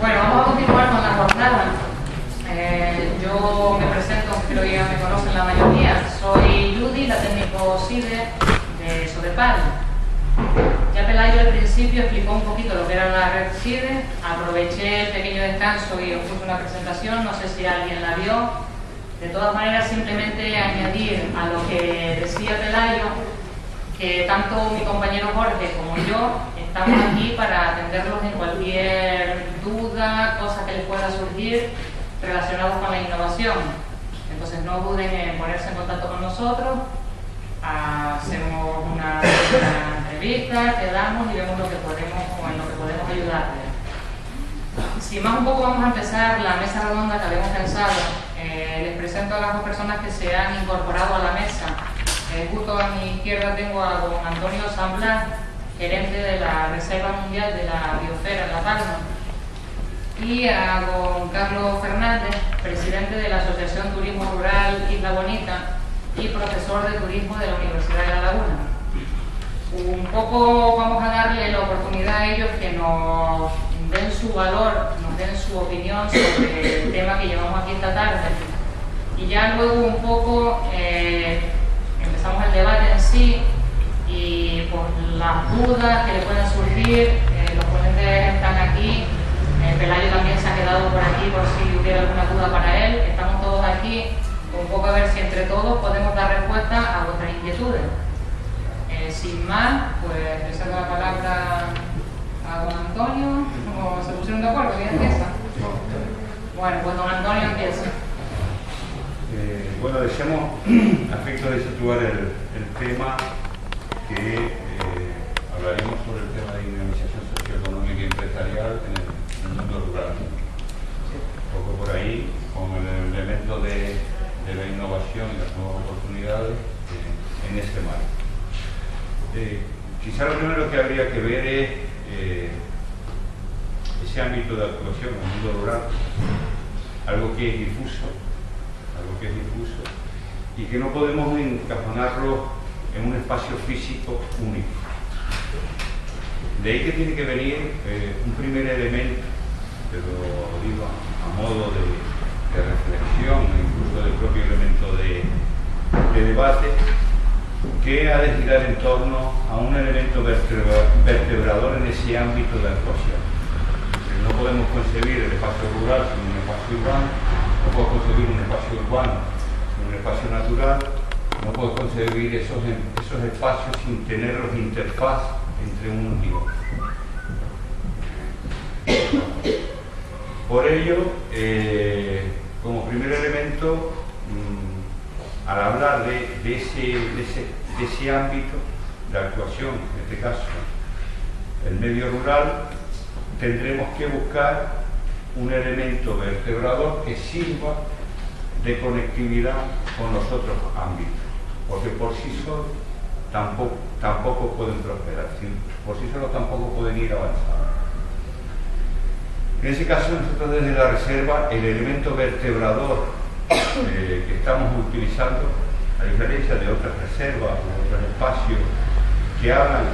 Bueno, vamos a continuar con la jornada. Yo me presento, creo que ya me conocen la mayoría. Soy Judy, la técnico CIDE de Sodepal. Ya Pelayo al principio explicó un poquito lo que era la red CIDE. Aproveché el pequeño descanso y os puse una presentación, no sé si alguien la vio. De todas maneras, simplemente añadir a lo que decía Pelayo, que tanto mi compañero Jorge como yo estamos aquí para atenderlos en cualquier duda, cosa que les pueda surgir relacionados con la innovación. Entonces no duden en ponerse en contacto con nosotros, hacemos una entrevista, quedamos y vemos lo que podemos, o en lo que podemos ayudarles. Sin más, un poco vamos a empezar la mesa redonda que habíamos pensado. Les presento a las dos personas que se han incorporado a la mesa. Justo a mi izquierda tengo a don Antonio San Blas, gerente de la Reserva Mundial de la Biosfera en La Palma, y a don Carlos Fernández, presidente de la Asociación Turismo Rural Isla Bonita y profesor de turismo de la Universidad de La Laguna. Un poco vamos a darle la oportunidad a ellos que nos den su valor, nos den su opinión sobre el tema que llevamos aquí esta tarde, y ya luego un poco empezamos el debate en sí, y por las dudas que le puedan surgir, los ponentes están aquí, Pelayo también se ha quedado por aquí por si hubiera alguna duda para él. Estamos todos aquí, un poco a ver si entre todos podemos dar respuesta a vuestras inquietudes. Sin más, pues le cedo la palabra a don Antonio. ¿Cómo se pusieron de acuerdo? ¿Quién empieza? Bueno, pues don Antonio empieza. Bueno, deseamos, a efecto de situar el tema, que hablaremos sobre el tema de dinamización socioeconómica y empresarial en el mundo rural. Un poco por ahí, con el elemento de la innovación y las nuevas oportunidades en este marco. Quizá lo primero que habría que ver es ese ámbito de actuación en el mundo rural, algo que es difuso y que no podemos encajonarlo en un espacio físico único. De ahí que tiene que venir un primer elemento, que lo digo a modo de reflexión, incluso del propio elemento de debate, que ha de girar en torno a un elemento vertebrador en ese ámbito de actuación. No podemos concebir el espacio rural sin un espacio urbano, no podemos concebir un espacio urbano sin un espacio natural, no podemos concebir esos espacios sin tener los interfaz entre unos y otros. Por ello, como primer elemento, al hablar de ese ámbito de actuación, en este caso el medio rural, tendremos que buscar un elemento vertebrador que sirva de conectividad con los otros ámbitos, porque por sí solos tampoco pueden prosperar, por sí solos tampoco pueden ir avanzando. En ese caso, nosotros desde la reserva, el elemento vertebrador que estamos utilizando, a diferencia de otras reservas o otros espacios que hablan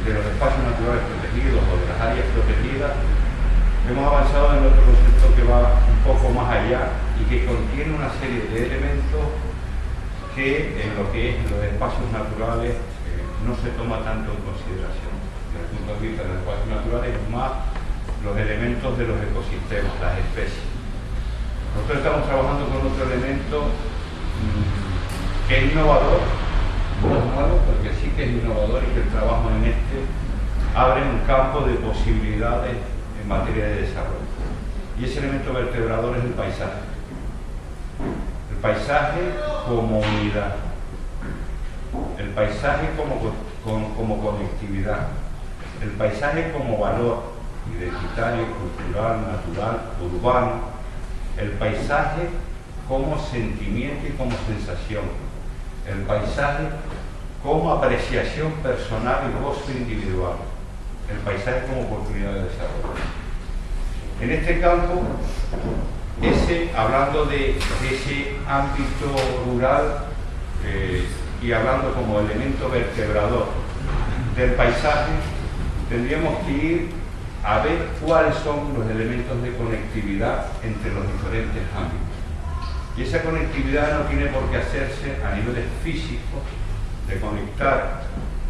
de los espacios naturales protegidos o de las áreas protegidas, hemos avanzado en otro concepto que va un poco más allá y que contiene una serie de elementos que en lo que es los espacios naturales no se toma tanto en consideración. Desde el punto de vista de los espacios naturales, más los elementos de los ecosistemas, las especies. Nosotros estamos trabajando con otro elemento que es innovador, no es nuevo, porque sí que es innovador y que el trabajo en este abre un campo de posibilidades en materia de desarrollo. Y ese elemento vertebrador es el paisaje. El paisaje como unidad, el paisaje como conectividad, el paisaje como valor identitario, cultural, natural, urbano, el paisaje como sentimiento y como sensación, el paisaje como apreciación personal y gozo individual, el paisaje como oportunidad de desarrollo. En este campo, hablando de ese ámbito rural y hablando como elemento vertebrador del paisaje, tendríamos que ir a ver cuáles son los elementos de conectividad entre los diferentes ámbitos. Y esa conectividad no tiene por qué hacerse a niveles físicos, de conectar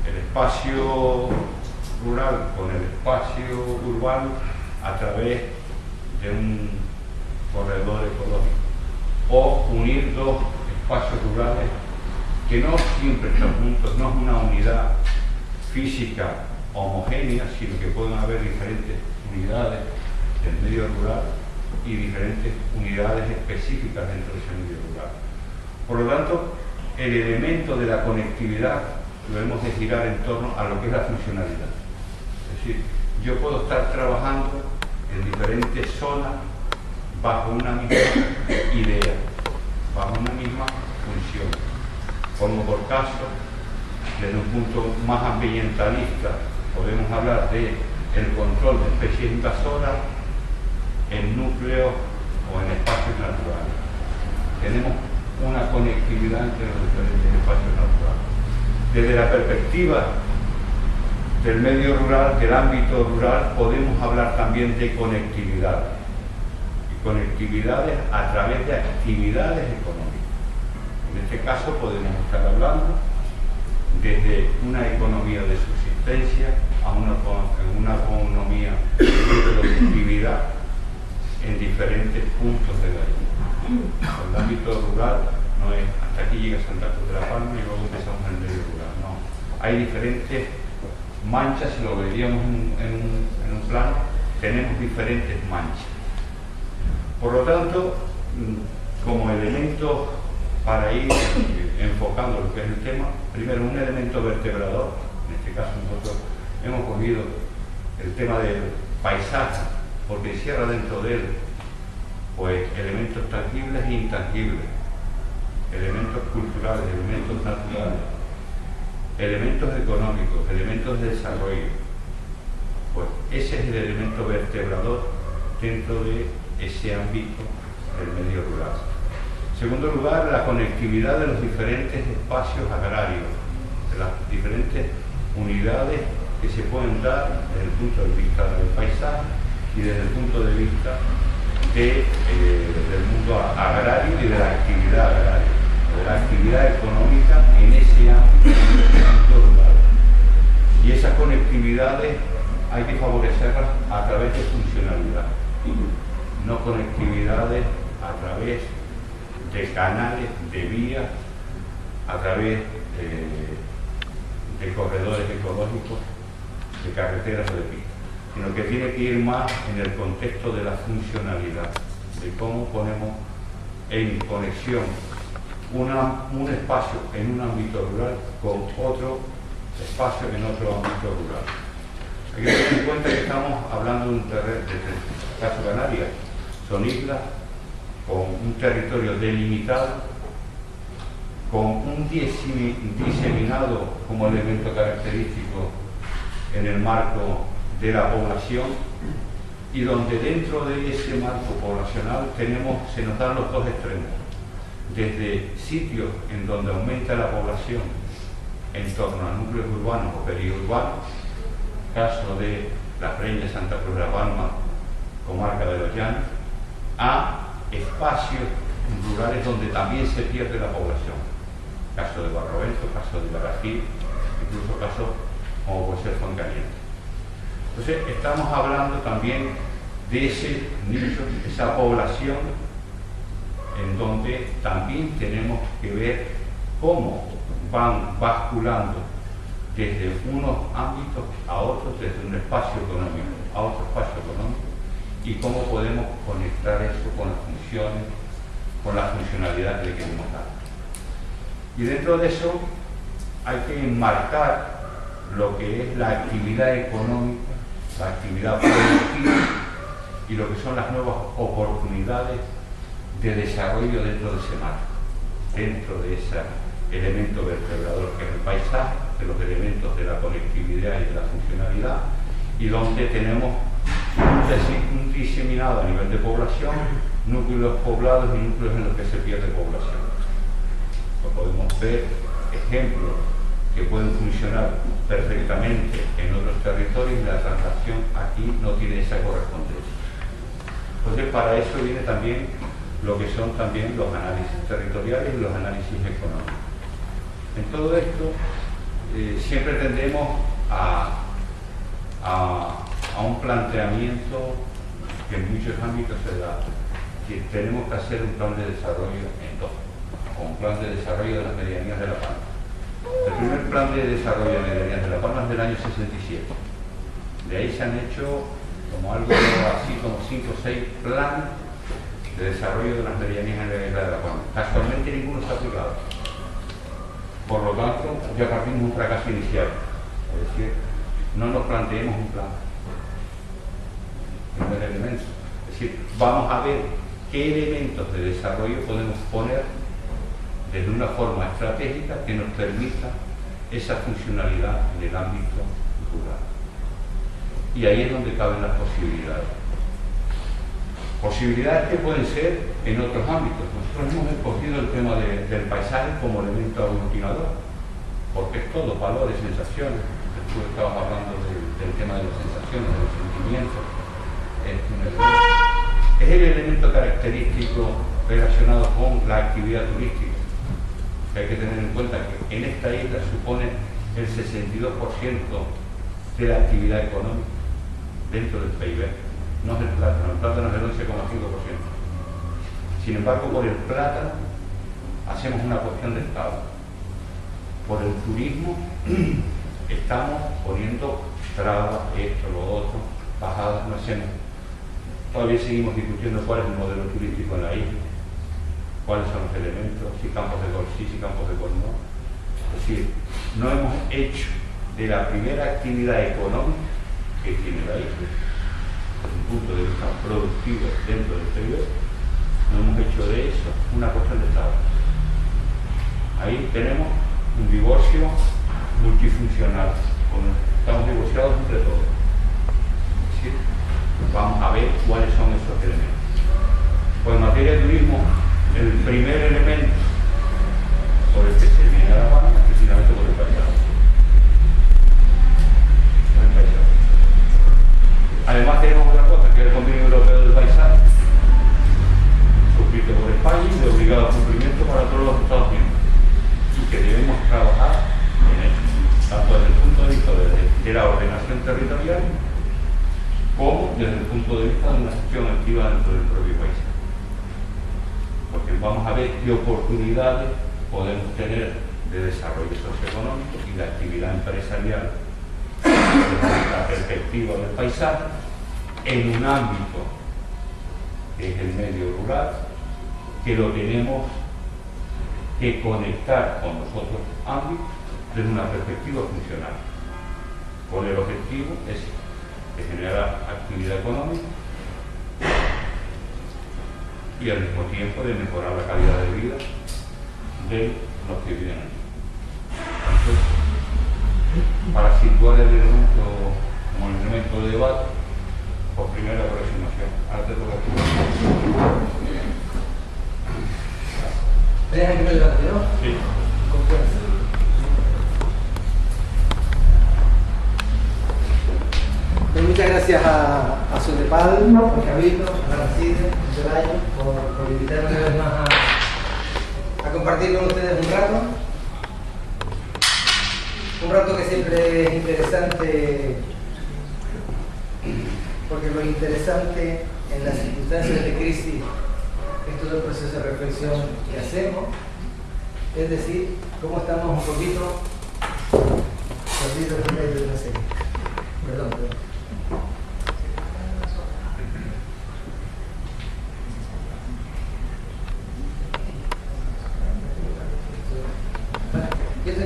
el espacio rural con el espacio urbano a través de un corredor ecológico, o unir dos espacios rurales que no siempre están juntos, no es una unidad física homogénea, sino que pueden haber diferentes unidades del medio rural y diferentes unidades específicas dentro de ese medio rural. Por lo tanto, el elemento de la conectividad lo hemos de girar en torno a lo que es la funcionalidad. Es decir, yo puedo estar trabajando en diferentes zonas bajo una misma idea, bajo una misma función. Como por caso, desde un punto más ambientalista, podemos hablar de el control de especies invasoras en núcleos o en espacios naturales. Tenemos una conectividad entre los diferentes espacios naturales. Desde la perspectiva del medio rural, del ámbito rural, podemos hablar también de conectividad. Y conectividades a través de actividades económicas. En este caso podemos estar hablando desde una economía de subsistencia a una economía de productividad en diferentes puntos de la isla. El ámbito rural no es hasta aquí llega Santa Cruz de la Palma y luego empezamos en el medio rural, no. Hay diferentes manchas, si lo veríamos en un plano, tenemos diferentes manchas. Por lo tanto, como elemento para ir enfocando lo que es el tema, primero un elemento vertebrador, en este caso nosotros hemos cogido el tema del paisaje, porque encierra dentro de él pues elementos tangibles e intangibles, elementos culturales, elementos naturales, elementos económicos, elementos de desarrollo. Pues ese es el elemento vertebrador dentro de ese ámbito del medio rural. En segundo lugar, la conectividad de los diferentes espacios agrarios, de las diferentes unidades que se pueden dar desde el punto de vista del paisaje y desde el punto de vista del mundo agrario y de la actividad agraria, de la actividad económica en ese ámbito rural. Y esas conectividades hay que favorecerlas a través de funcionalidad, no conectividades a través de canales, de vías, a través de corredores ecológicos, de carreteras o de pistas, sino que tiene que ir más en el contexto de la funcionalidad, de cómo ponemos en conexión un espacio en un ámbito rural con otro espacio en otro ámbito rural. Hay que tener en cuenta que estamos hablando de un terreno, desde el caso Canarias, son islas con un territorio delimitado, con un diseminado como elemento característico en el marco de la población, y donde dentro de ese marco poblacional se nos dan los dos extremos, desde sitios en donde aumenta la población en torno a núcleos urbanos o periurbanos, caso de la Breña, Santa Cruz de la Palma, comarca de los Llanos, a espacios rurales donde también se pierde la población, caso de Barrovento, caso de Barajil, incluso casos como puede ser Fuencaliente. Entonces estamos hablando también de ese nicho, esa población en donde también tenemos que ver cómo van basculando desde unos ámbitos a otros, desde un espacio económico a otro espacio económico, y cómo podemos conectar eso con las funciones, con la funcionalidad que le queremos dar. Y dentro de eso hay que enmarcar lo que es la actividad económica, la actividad productiva y lo que son las nuevas oportunidades de desarrollo dentro de ese marco, dentro de ese elemento vertebrador que es el paisaje, de los elementos de la conectividad y de la funcionalidad, y donde tenemos un diseminado a nivel de población, núcleos poblados y núcleos en los que se pierde población. Pues podemos ver ejemplos que pueden funcionar perfectamente en otros territorios y la transacción aquí no tiene esa correspondencia. Entonces, para eso viene también lo que son también los análisis territoriales y los análisis económicos. En todo esto, siempre tendemos a un planteamiento que en muchos ámbitos se da, que tenemos que hacer un plan de desarrollo en todo, o un plan de desarrollo de las medianías de La Palma. El primer plan de desarrollo de medianías de La Palma es del año 67. De ahí se han hecho como algo así como 5 o 6 planes de desarrollo de las medianías de La Palma. Casualmente ninguno está aplicado. Por lo tanto, ya partimos de un fracaso inicial. Es decir, no nos planteemos un plan. Primer elemento. Es decir, vamos a ver qué elementos de desarrollo podemos poner desde una forma estratégica que nos permita esa funcionalidad en el ámbito rural. Y ahí es donde caben las posibilidades. Posibilidades que pueden ser en otros ámbitos. Nosotros hemos escogido el tema del paisaje como elemento aglutinador, porque es todo, valores, sensaciones. Tú estabas hablando del tema de las sensaciones, de los sentimientos. Es el elemento característico relacionado con la actividad turística. Que hay que tener en cuenta que en esta isla supone el 62% de la actividad económica dentro del PIB. No es el plátano es el 11,5%. Sin embargo, por el plátano hacemos una cuestión de Estado. Por el turismo estamos poniendo trabas, esto, lo otro, bajadas, no hacemos. Todavía seguimos discutiendo cuál es el modelo turístico en la isla, cuáles son los elementos, si campos de golf sí, si campos de golf no. Es decir, no hemos hecho de la primera actividad económica que tiene la isla, desde un punto de vista productivo dentro del exterior, no hemos hecho de eso una cuestión de Estado. Ahí tenemos un divorcio multifuncional, estamos divorciados entre todos. Es decir, vamos a ver cuáles son esos elementos. Pues en materia de turismo, el primer elemento por el que se viene a La Palma es precisamente por el paisaje. Además tenemos otra cosa, que es el Convenio Europeo del Paisaje, suscrito por España y de obligado cumplimiento para todos los Estados miembros, y que debemos trabajar en ello, tanto desde el punto de vista de la ordenación territorial, como desde el punto de vista de una gestión activa dentro del propio país. Porque vamos a ver qué oportunidades podemos tener de desarrollo socioeconómico y la actividad empresarial desde la perspectiva del paisaje en un ámbito que es el medio rural, que lo tenemos que conectar con los otros ámbitos desde una perspectiva funcional, con el objetivo de generar actividad económica y al mismo tiempo de mejorar la calidad de vida de los que viven allí. Entonces, para situar el elemento como el elemento de debate, por primera aproximación. Ahora te toca a ti. ¿Dejan que me levante, no? Sí. Con fuerza. Pues muchas gracias a Sodepal, a Cabildo, a Narcide, a Celaya, por invitarme una vez más a compartir con ustedes un rato que siempre es interesante, porque lo interesante en las circunstancias de crisis es todo el proceso de reflexión que hacemos, es decir, cómo estamos un poquito perdidos en medio de una serie. Perdón.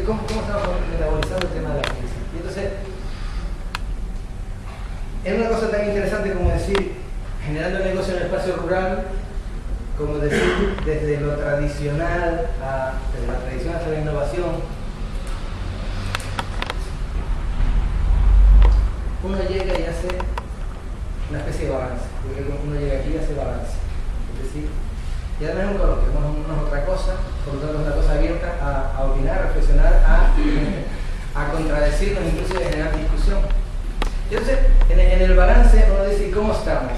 ¿Cómo estamos metabolizando el tema de la crisis? Y entonces, es una cosa tan interesante como decir, generando negocio en el espacio rural, como decir, desde lo tradicional, desde la tradición hasta la innovación, uno llega y hace una especie de balance. Porque uno llega aquí y hace balance. Es decir, ya no es un coloquio, no es otra cosa, por lo tanto es una cosa abierta a opinar, a reflexionar, a a contradecirnos, incluso a generar discusión. Entonces, en el balance uno dice, ¿cómo estamos?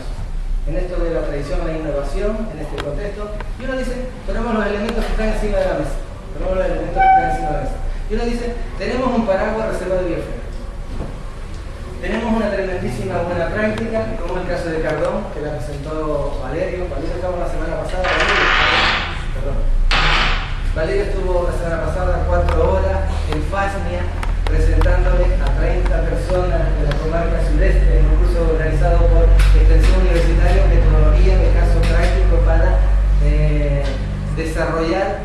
En esto de la tradición, la innovación, en este contexto, y uno dice, tenemos los elementos que están encima de la mesa. Tenemos los elementos que están encima de la mesa. Y uno dice, tenemos un paraguas reservado de biosfera. Tenemos una tremendísima buena práctica, como el caso de Cardón, que la presentó Valerio. Valerio estaba la semana pasada. Valerio estuvo la semana pasada 4 horas en Fasnia, presentándole a 30 personas de la comarca sureste en un curso organizado por Extensión Universitaria, metodología de caso práctico para desarrollar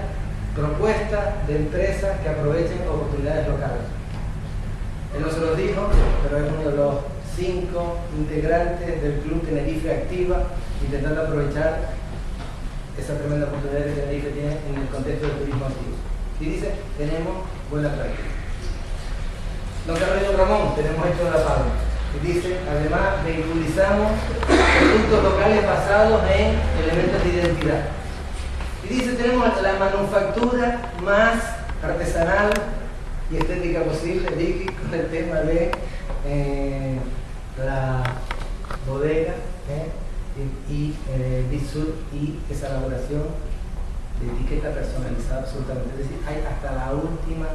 propuestas de empresas que aprovechen oportunidades locales. Él no se los dijo, pero es uno de los 5 integrantes del Club Tenerife Activa, intentando aprovechar esa tremenda oportunidad que Tenerife tiene en el contexto del turismo activo. Y dice, tenemos buena práctica. Don Carlos y Don Ramón, tenemos esto en La Palma. Y dice, además, vehiculizamos productos locales basados en elementos de identidad. Y dice, tenemos la manufactura más artesanal y estética posible, Vicky, con el tema de la bodega y Bitsur y esa elaboración de etiqueta personalizada absolutamente. Es decir, hay hasta la última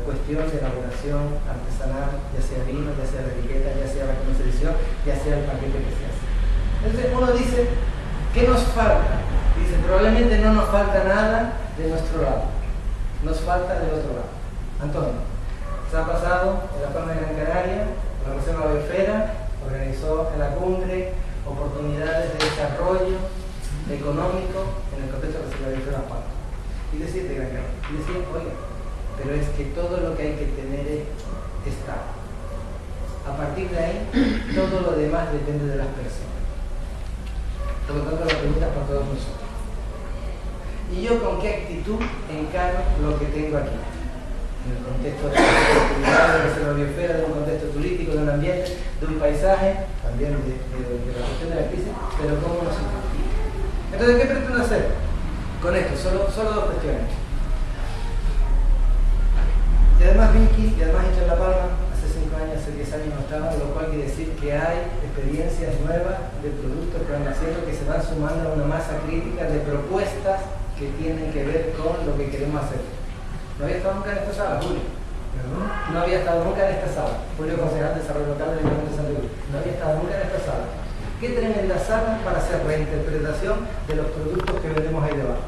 cuestión de elaboración artesanal, ya sea vino, ya sea la etiqueta, ya sea la comercialización, ya sea el paquete que se hace. Entonces uno dice, ¿qué nos falta? Dice, probablemente no nos falta nada de nuestro lado, nos falta del otro lado. Antonio, se ha pasado en la Palma de Gran Canaria, la Reserva Biosfera, organizó en la cumbre oportunidades de desarrollo económico en el contexto de la Reserva Biosfera Las Palmas. Y decir de Gran Canaria, y decir, oiga, pero es que todo lo que hay que tener es Estado. A partir de ahí, todo lo demás depende de las personas. Por lo tanto, la pregunta es para todos nosotros. ¿Y yo con qué actitud encaro lo que tengo aquí? En el contexto de la Reserva Biosfera, de un contexto turístico, de un ambiente, de un paisaje, también de la cuestión de la crisis, pero cómo nos impacta. Entonces, ¿qué pretendo hacer con esto? Solo 2 cuestiones. Y además Vicky, y además hecho en La Palma, hace 5 años, hace 10 años no estaba, lo cual quiere decir que hay experiencias nuevas de productos que van haciendo, que se van sumando a una masa crítica de propuestas que tienen que ver con lo que queremos hacer. No había estado nunca en esta sala, Julio. No había estado nunca en esta sala. Julio, concejal de Desarrollo Local del Ayuntamiento de Santa Cruz. No había estado nunca en esta sala. Qué tremenda sala para hacer reinterpretación de los productos que vendemos ahí debajo.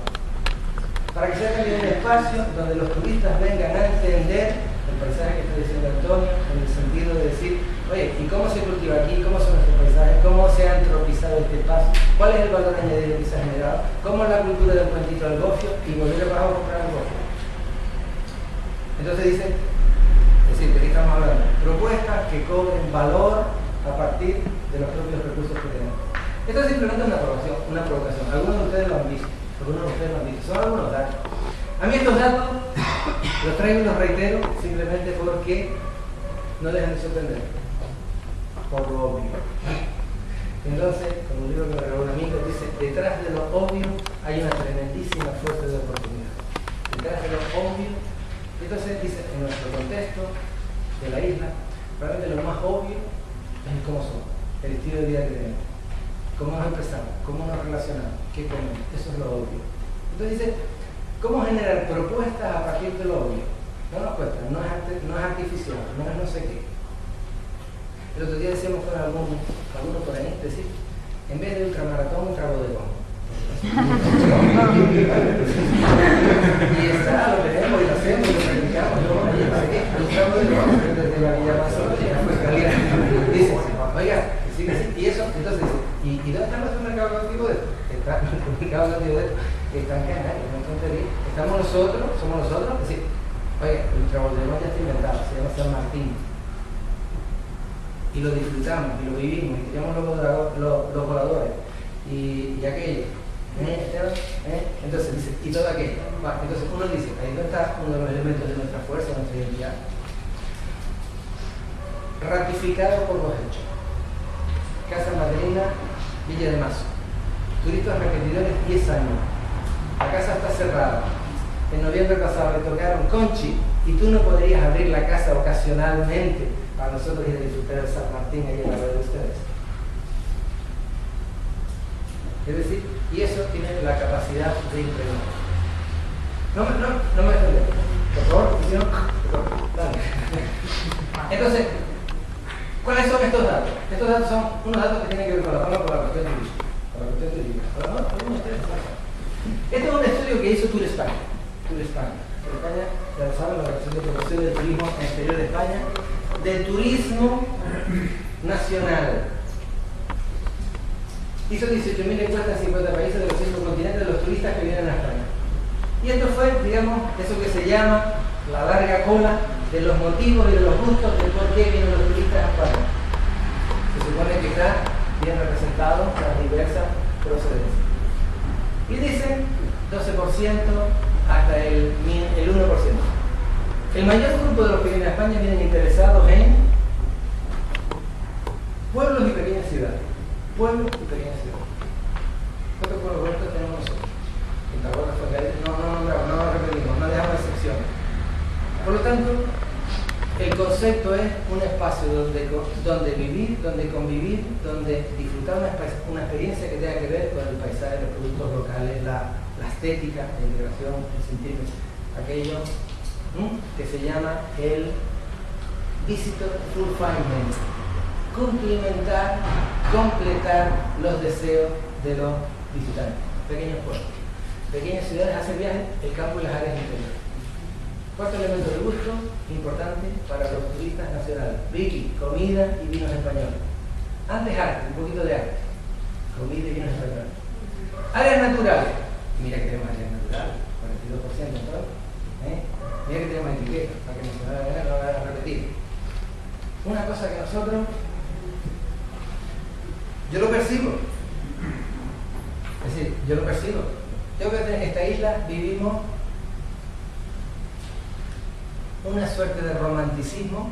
Para que sea también un espacio donde los turistas vengan a entender el paisaje que está diciendo Antonio, en el sentido de decir, oye, ¿y cómo se cultiva aquí? ¿Cómo son nuestros paisajes? ¿Cómo se ha antropizado este espacio? ¿Cuál es el valor añadido que se ha generado? ¿Cómo es la cultura del cuentito al gofio? Y volver a comprar el gofio. Entonces dice, es decir, ¿de qué estamos hablando? Propuestas que cobren valor a partir de los propios recursos que tenemos. Esto es simplemente una provocación. Algunos de ustedes lo han visto, son algunos datos. A mí estos datos los traigo y los reitero simplemente porque no dejan de sorprender, por lo obvio. Entonces, como un libro que me regaló un amigo, dice, detrás de lo obvio hay una tremendísima fuerza de oportunidad. Detrás de lo obvio. Entonces dice, en nuestro contexto de la isla, probablemente lo más obvio es el cómo somos, el estilo de vida que tenemos, cómo nos expresamos, cómo nos relacionamos, qué comemos, eso es lo obvio. Entonces dice, ¿cómo generar propuestas a partir de lo obvio? No nos cuesta, no es artificial, no es no sé qué. El otro día decíamos con algunos por ahí, decir, en vez de ultramaratón, ultrabodegón. Y está, lo tenemos y lo hacemos y lo practicamos, luego allí para qué, desde la Villa Amazonia, pues calidad. Dice, oiga, sigue así, y eso, entonces dice, ¿y dónde está nuestro mercado cautivo de esto? Está nuestro mercado cautivo de esto, está en Canarias, no tontería. Estamos nosotros, somos nosotros, es decir, oiga, el ultrabodegón ya está inventado, se llama San Martín. Y lo disfrutamos, y lo vivimos, y teníamos los voladores, y aquello. Entonces dice, y todo aquello. Entonces uno dice, ahí no está uno de los elementos de nuestra fuerza, de nuestra identidad. Ratificado por los hechos. Casa Madrina, Villa de Mazo. Turistas repetidores 10 años. La casa está cerrada. En noviembre pasado le tocaron Conchi, Y tú no podrías abrir la casa ocasionalmente para nosotros ir a disfrutar de San Martín ahí en la red de ustedes. Es decir, y eso tiene la capacidad de impregnar. No me defendemos. Por favor, si no, dale. Entonces, ¿cuáles son estos datos? Estos datos son unos datos que tienen que ver con la cuestión turística. Este es un estudio que hizo Tour España. Tour España, ya saben, la Organización de Promoción del Turismo en el Exterior de España, del turismo nacional. Hizo 18.000 encuestas en 50 países de los 5 continentes de los turistas que vienen a España. Y esto fue, digamos, eso que se llama la larga cola de los motivos y de los gustos de por qué vienen los turistas a España. Se supone que está bien representado las diversas procedencias. Y dicen 12% hasta el 1%. El mayor grupo de los que vienen a España vienen interesados en pueblos y pequeñas ciudades. Pueblos y pequeñas ciudades. ¿Cuántos pueblos bonitos tenemos nosotros? No repetimos, no dejamos excepciones. Por lo tanto, el concepto es un espacio donde vivir, donde convivir, donde disfrutar una experiencia que tenga que ver con el paisaje, los productos locales, la estética, la integración, el sentir aquello que se llama el visitor fulfillment. Completar los deseos de los visitantes. Pequeños pueblos, pequeñas ciudades hacen viajes, el campo y las áreas interiores. Cuarto elemento de gusto importante para los turistas nacionales: Vicky, comida y vinos españoles. Antes arte, un poquito de arte, comida y vinos españoles. Áreas naturales, mira que tenemos áreas naturales, 42%, ¿no? Mira que tenemos etiquetas, para que no se vaya a repetir. Una cosa que nosotros, yo lo percibo, es decir, yo lo percibo. Yo creo que en esta isla vivimos una suerte de romanticismo,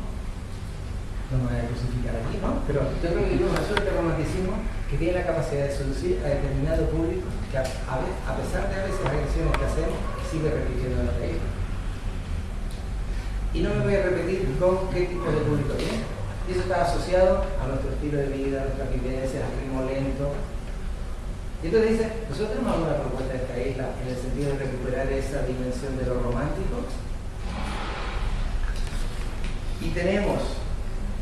no me voy a crucificar aquí, ¿no? Pero yo creo que vivimos una suerte de romanticismo que tiene la capacidad de seducir a determinado público que a pesar de a veces las agresiones que hacemos, sigue repitiendo en nuestra isla. Y no me voy a repetir con qué tipo de público viene. Y eso está asociado a nuestro estilo de vida, a nuestras vivencias, al ritmo lento. Y entonces dice, nosotros tenemos alguna propuesta de esta isla en el sentido de recuperar esa dimensión de lo romántico. Y tenemos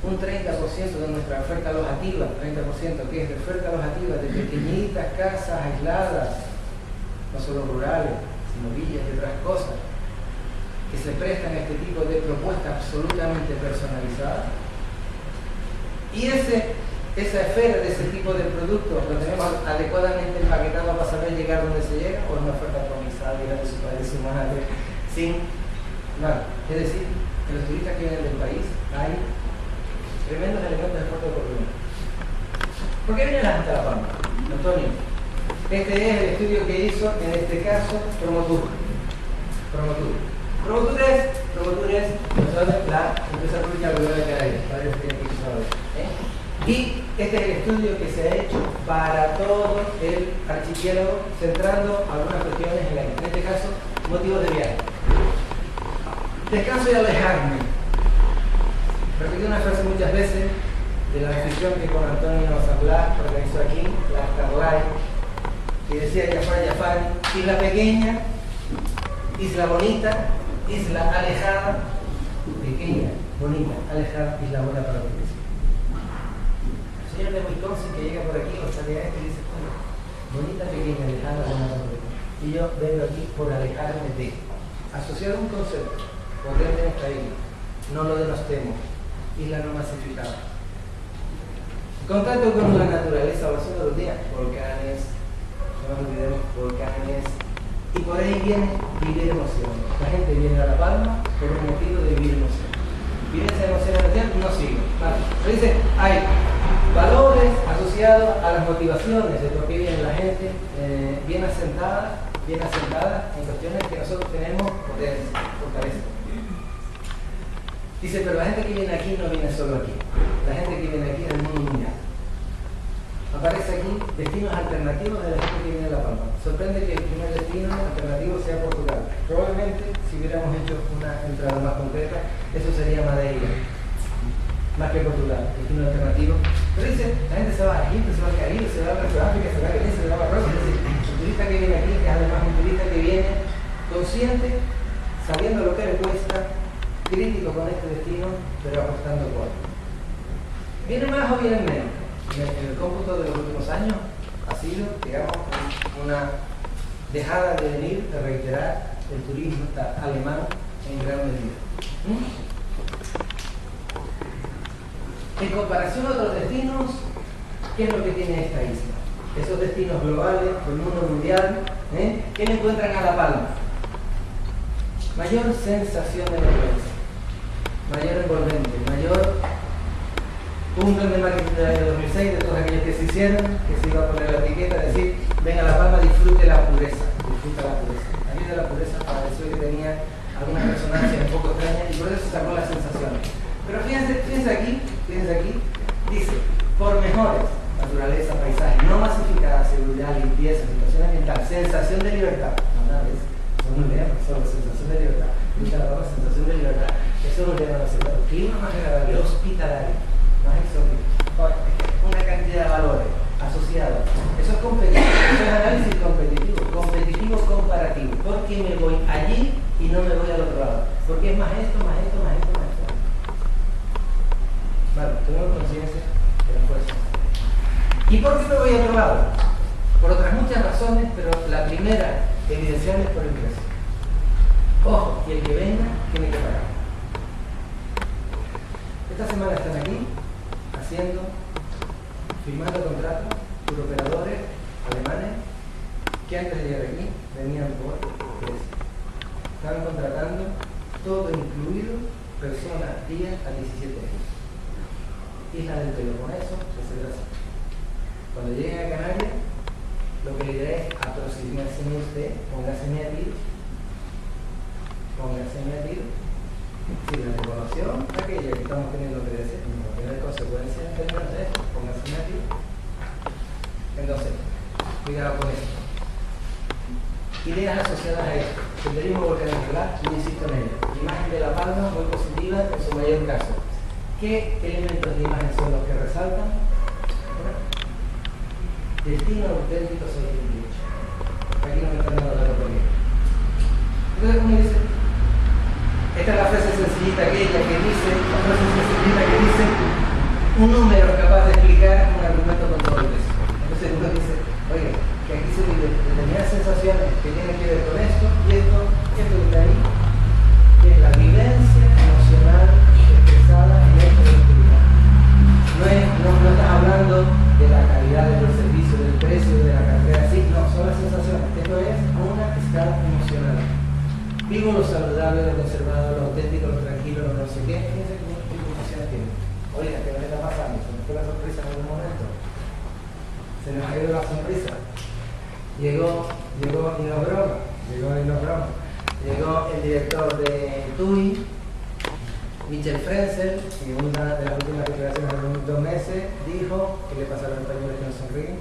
un 30% de nuestra oferta alojativa, 30% que es de oferta alojativa de pequeñitas casas aisladas, no solo rurales, sino villas y otras cosas, que se prestan a este tipo de propuestas absolutamente personalizadas. Y esa esfera de ese tipo de productos lo tenemos adecuadamente empaquetado para saber llegar donde se llega, o es una oferta atomizada, de su padre y su madre, sin nada. Es decir, que los turistas que vienen del país hay tremendos elementos de puerto de oportunidad. ¿Por qué vienen hasta La Palma? Antonio, este es el estudio que hizo, en este caso, Promotur. Promotur es la empresa pública de Canarias, para los que saben. Y este es el estudio que se ha hecho para todo el archipiélago, centrando algunas cuestiones en este caso, motivos de viaje. Descanso y alejarme. Repetí una frase muchas veces de la descripción que con Antonio Zablar organizó aquí, la Starlight, que decía Jafar, isla pequeña, isla bonita, isla alejada, pequeña, bonita, alejada, isla buena para el turismo. El señor de Wisconsin que llega por aquí, o sale a este y dice, bonita, pequeña, alejada, buena para el turismo. Y yo vengo aquí por alejarme de, asociar un concepto potente en esta isla, no lo denostemos, isla no masificada. Contacto con la naturaleza, oración de los días, volcanes, no nos olvidemos, volcanes, y por ahí viene vivir emociones. La gente viene a La Palma por un motivo de vivir emociones. Vivencia emocional no sigue. Vale. Pero dice, hay valores asociados a las motivaciones de por qué viene la gente, bien asentada en cuestiones que nosotros tenemos potencia, fortaleza. Dice, pero la gente que viene aquí no viene solo aquí. La gente que viene aquí es del mundo mundial. aparece aquí destinos alternativos de la gente que viene a La Palma. Sorprende que el primer destino alternativo sea Portugal. Probablemente, si hubiéramos hecho una entrada más concreta, eso sería Madeira, más que Portugal, destino alternativo. Pero dice, la gente se va a Egipto, se va al Caribe, se va a África, se va a Grecia, se va a Marruecos. Es decir, el turista que viene aquí es además un turista que viene consciente, sabiendo lo que le cuesta, crítico con este destino, pero apostando por él. ¿Viene más o viene menos? En el cómputo de los últimos años ha sido, digamos, una dejada de venir, de reiterar el turismo alemán en gran medida. En comparación a otros destinos, ¿qué es lo que tiene esta isla? Esos destinos globales, del mundo mundial, ¿qué le encuentran a La Palma? Mayor sensación de vergüenza, mayor envolvente, mayor punto de marketing del año 2006, de todos aquellos que se hicieron, que se iba a poner la etiqueta, decir, ven a La Palma, disfrute la pureza, disfruta la pureza. A mí de la pureza pareció que tenía algunas resonancias un poco extrañas y por eso se sacó las sensaciones. Pero fíjense aquí, dice, por mejores, naturaleza, paisaje, no masificada, seguridad, limpieza, situación ambiental, sensación de libertad. No, no, son un lema, solo sensación de libertad. Dice la palabra sensación de libertad. Eso es un lema, no sé, clima más agradable, hospitalario, más exótico. Una cantidad de valores asociados. Eso es competitivo, eso es análisis competitivo comparativo. ¿Por qué me voy allí y no me voy al otro lado? Porque es más esto, más esto, más esto, más esto. Vale, tengo conciencia de la fuerza. ¿Y por qué me voy a otro lado? Por otras muchas razones, pero la primera evidenciable es por el precio. Ojo, y el que venga tiene que pagar. Esta semana están aquí firmando contratos por operadores alemanes que antes de llegar aquí venían por Grecia. Estaban contratando todo incluido, personas, días a 17 euros. Isla del Peloponeso, etc. Cuando lleguen a Canarias, lo que le diré es aproximarse usted, póngaseme a tiro. Si la evaluación aquella que estamos teniendo que decir, no tiene consecuencias en términos de esto, póngaseme a tiro. Entonces, cuidado con esto. Ideas asociadas a esto. Senderismo volcánico, no insisto en ello. Imagen de La Palma, muy positiva en su mayor caso. ¿Qué elementos de imagen son los que resaltan? Destino auténtico sobre el dicho. Aquí no me están dando la autoría. Entonces, ¿cómo dice? Esta es la frase sencillita aquella que dice, un número capaz de explicar un argumento con todo eso. Entonces uno dice, oye, que aquí se vive determinadas sensaciones que tienen que ver con esto y esto que está ahí, que es la vivencia emocional expresada en esta actividad. No estás hablando de la calidad del servicio, del precio, de la cartera, sí, no, son las sensaciones. Esto es una escala emocional. Vivo lo saludable, lo conservado, lo auténtico, lo tranquilo, lo no sé qué. Fíjense qué emociones tiene. Oiga, ¿qué nos está pasando? Se nos fue la sorpresa en algún momento. Se nos ha ido la sonrisa. Llegó y no broma. Llegó el director de TUI, Michel Frenzel, y una de las últimas declaraciones de los 2 meses dijo, ¿qué le pasa a los españoles que no sonríen?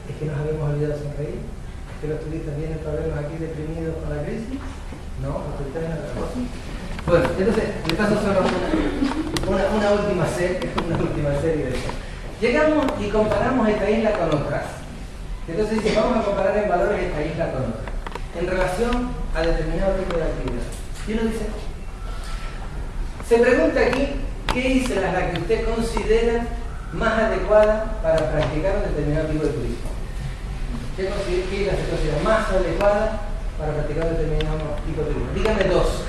Es que nos habíamos olvidado de sonreír. ¿Que los turistas vienen para vernos aquí deprimidos con la crisis? No, los turistas vienen a otra cosa. Bueno, entonces, le paso solo una última serie de eso. Llegamos y comparamos esta isla con otras. Entonces dice, vamos a comparar en valores esta isla con otras, en relación a determinado tipo de actividad. Y uno dice, se pregunta aquí, ¿qué isla es la que usted considera más adecuada para practicar un determinado tipo de turismo? ¿Qué isla se considera más adecuada para practicar un determinado tipo de turismo? Dígame 2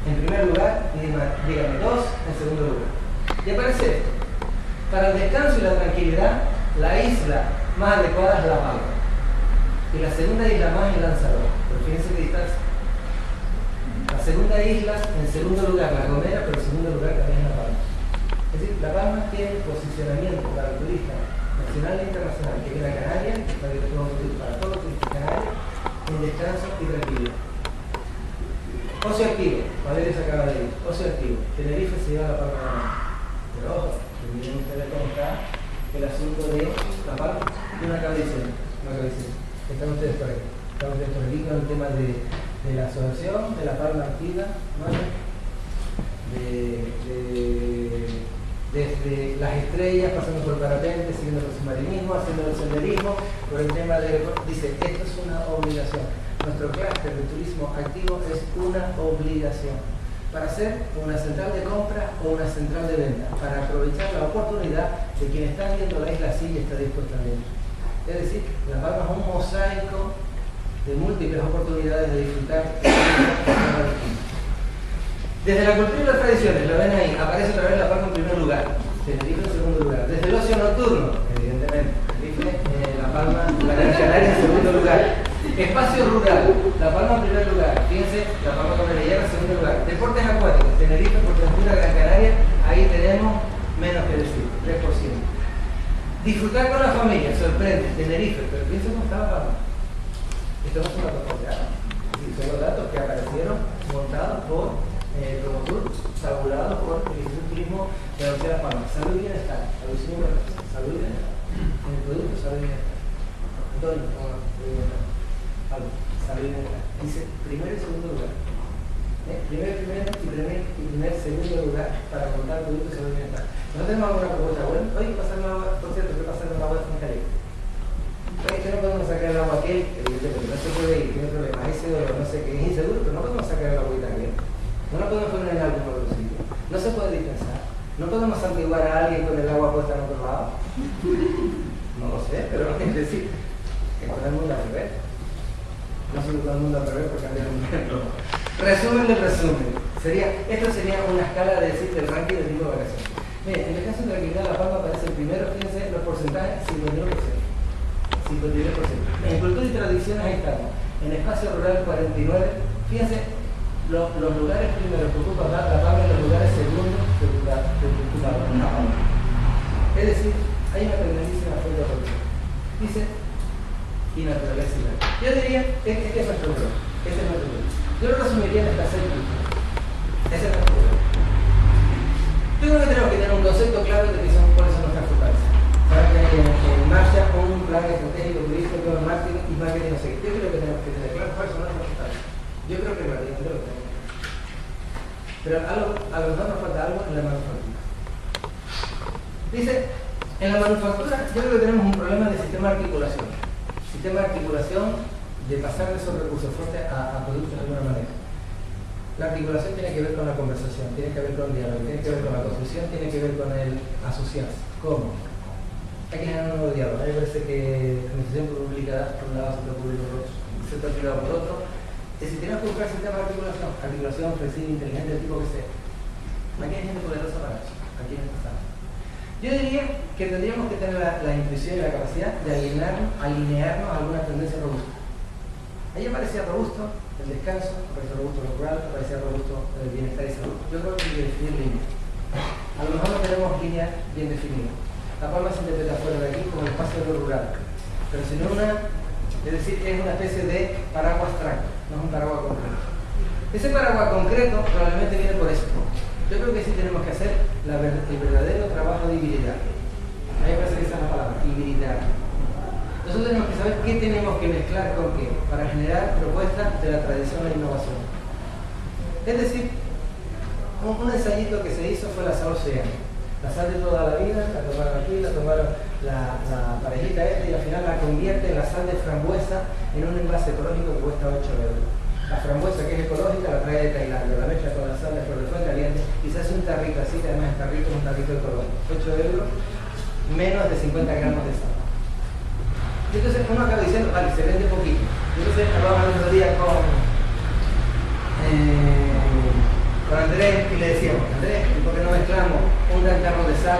en primer lugar y dígame 2 en segundo lugar. Y aparece esto. Para el descanso y la tranquilidad, la isla más adecuada es La Palma. Y la segunda isla más es Lanzarote. Pero fíjense qué distancia. La segunda isla, en segundo lugar, La Gomera, pero en segundo lugar también La Palma. Es decir, La Palma tiene posicionamiento para el turista nacional e internacional que viene a Canarias, que está abierto para todos los turistas canarios, en descanso y tranquilidad. Ocio activo, Valeria se acaba de ir. Ocio activo, Tenerife se lleva La Palma de la mano. Pero ojo, miren ustedes cómo está el asunto de la palma. Y una acaba diciendo, están ustedes por ahí, están ustedes por aquí con el tema de la asociación, de la palma activa, ¿vale? Desde las estrellas, pasando por el parapente, siguiendo el submarinismo, haciendo el senderismo, por el tema de... Dice, esto es una obligación. Nuestro clúster de turismo activo es una obligación para hacer una central de compra o una central de venta, para aprovechar la oportunidad de quien está viendo la isla así y está dispuesto a ver. Es decir, La Palma es un mosaico de múltiples oportunidades de disfrutar. Desde la cultura y las tradiciones, lo ven ahí, aparece otra vez La Palma en primer lugar, Tenerife en segundo lugar. Desde el ocio nocturno, evidentemente, La Palma, la Gran Canaria en segundo lugar. Espacio rural, La Palma en primer lugar. Fíjense, La Palma con Orellana en segundo lugar. Deportes acuáticos, Tenerife, Fuerteventura, Gran Canaria, ahí tenemos menos que decir, 3%. Disfrutar con la familia, sorprende, Tenerife, pero fíjense cómo está La Palma. Esto no es una propiedad, son los datos que aparecieron montados por Promotur, tabulados por el Instituto de Turismo de la Universidad de La Palma. Salud y bienestar, salud y bienestar. En el producto, salud y bienestar. Antonio, salud y bienestar. Dice primero y segundo lugar. Primer, segundo lugar para contar producto de salud y bienestar. ¿No tenemos alguna propuesta buena? Oye, pasarme agua, por cierto, ¿qué pasa con el agua de Funcalí? Oye, que no podemos sacar el agua aquel, evidentemente, no se puede ir, tiene problemas, ese dolor, no sé qué, es inseguro, pero no podemos sacar el agüita aquel. No la podemos poner en algún otro sitio. No se puede dispensar. No podemos santiguar a alguien con el agua puesta en otro lado. No lo sé, pero es decir, que todo el mundo al revés. No sé todo el mundo al revés porque cambiar un ejemplo. Resumen del resumen. Esto sería una escala de decir del ranking de tipo de vacaciones. Miren, en el caso de la Quinta La Palma aparece el primero, fíjense los porcentajes, 51%. 51%. En cultura y tradiciones ahí estamos. En espacio rural 49%. Fíjense los lugares primeros que ocupa La Palma y los lugares segundos que ocupa La Palma. Es decir, hay una tremendísima fuente de producción. Dice, y naturaleza. Yo diría, este es nuestro problema. Yo lo resumiría en escasez de cultura. Ese es nuestro problema. Yo creo que tenemos que tener un concepto claro de cuáles son nuestras fortalezas. Saber que hay en marcha un plan estratégico turístico, marketing y marketing, no sé qué. Yo creo que tenemos que tener claro cuáles son nuestras fortalezas. Yo creo que realmente lo tenemos. Pero a lo mejor nos falta algo en la manufactura. Dice, en la manufactura yo creo que tenemos un problema de sistema de articulación. Sistema de articulación de pasar de esos recursos fuertes a productos de alguna manera. La articulación tiene que ver con la conversación, tiene que ver con el diálogo, tiene que ver con la construcción, tiene que ver con el asociarse. ¿Cómo? Hay que generar un nuevo diálogo. A mí me parece que la administración pública por un lado, sector público por otro, sector privado por otro. Es decir, tenemos que buscar sistema de articulación flexible, inteligente, del tipo que sea. Aquí hay gente poderosa para eso, aquí en esta sala. Yo diría que tendríamos que tener la intuición y la capacidad de alinearnos a alguna tendencia robusta. Ahí aparecía robusto el descanso, aparecía robusto lo rural, aparecía robusto el bienestar y salud. Yo creo que hay que definir líneas. A lo mejor no tenemos líneas bien definidas. La Palma se interpreta fuera de aquí como el espacio de lo rural, pero si no es decir, es una especie de paraguas abstracto, no es un paraguas concreto. Ese paraguas concreto probablemente viene por eso. Yo creo que sí tenemos que hacer el verdadero trabajo de hibridar. A mí me parece que esa es la palabra, hibridar. Nosotros tenemos que saber qué tenemos que mezclar con qué para generar propuestas de la tradición e innovación. Es decir, un ensayito que se hizo fue la sal oceánica. La sal de toda la vida, la tomaron aquí, la tomaron la parejita esta y al final la convierte en la sal de frambuesa en un envase ecológico que cuesta 8 euros. La frambuesa, que es ecológica, la trae de Tailandia, la mezcla con la sal de flor de fuente caliente y se hace un tarrito así, que además el tarrito es un tarrito ecológico. 8 euros, menos de 50 gramos de sal. Y entonces uno acaba diciendo, vale, se vende poquito. Entonces hablamos el otro día con Andrés y le decíamos, Andrés, ¿por qué no mezclamos un gran tarro de sal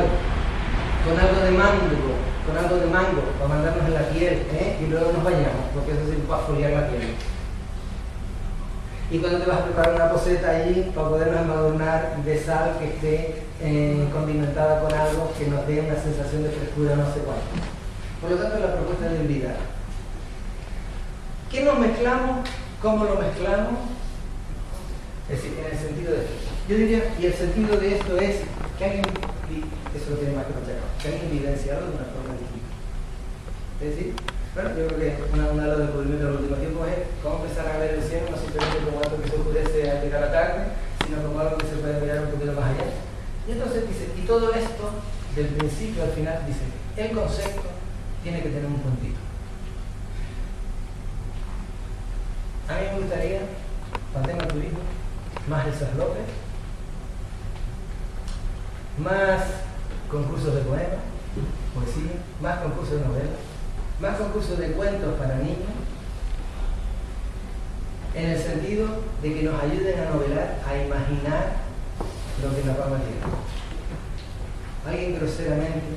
con algo de mango, para mandarnos en la piel, y luego nos bañamos, porque eso sirve para foliar la piel? Y cuando te vas a preparar una poseta allí para podernos embadurnar de sal que esté condimentada con algo que nos dé una sensación de frescura no sé cuánto. Por lo tanto, la propuesta es de hibridar. ¿Qué nos mezclamos? ¿Cómo lo mezclamos? Es decir, en el sentido de esto. Yo diría, y el sentido de esto es que alguien y eso lo tiene más que machacado. Se han evidenciado de una forma distinta. Es decir, bueno, yo creo que uno de los descubrimientos de los últimos tiempos es cómo empezar a ver el cielo no simplemente como algo que se oscurece al llegar a la tarde, sino como algo que se puede mirar un poquito más allá. Y entonces dice, y todo esto, del principio al final, dice, el concepto tiene que tener un puntito. A mí me gustaría, para el tema del turismo, más Elsa López, más concursos de poemas, poesía, más concursos de novelas, más concursos de cuentos para niños, en el sentido de que nos ayuden a novelar, a imaginar lo que nos va a llegar. Alguien groseramente,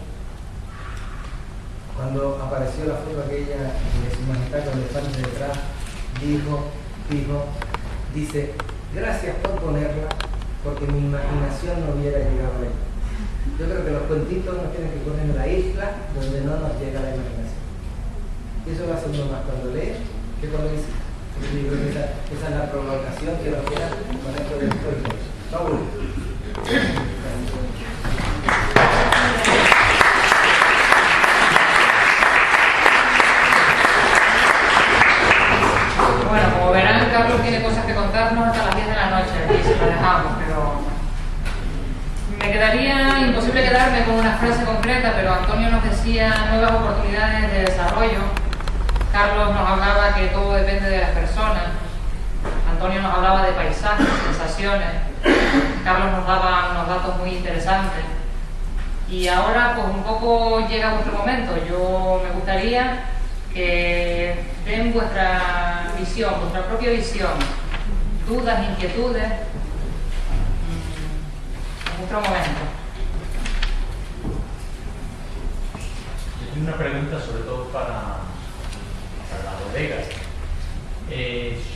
cuando apareció la foto aquella de su majestad con el elefante detrás, dice, gracias por ponerla, porque mi imaginación no hubiera llegado a ella. Yo creo que los cuentitos nos tienen que poner en la isla donde no nos llega la imaginación. Y eso lo hace uno más cuando lee que cuando visita. Yo creo que esa es la provocación que nos queda con esto del historia. Pablo. Bueno, como verán, Carlos tiene cosas que contarnos hasta las 10 de la noche y se lo dejamos, pero me quedaría imposible quedarme con una frase concreta, pero Antonio nos decía nuevas oportunidades de desarrollo. Carlos nos hablaba que todo depende de las personas. Antonio nos hablaba de paisajes, sensaciones. Carlos nos daba unos datos muy interesantes. Y ahora pues un poco llega vuestro momento. Yo me gustaría que den vuestra visión, vuestra propia visión, dudas, inquietudes, en vuestro momento. Yo tengo una pregunta sobre todo para las bodegas.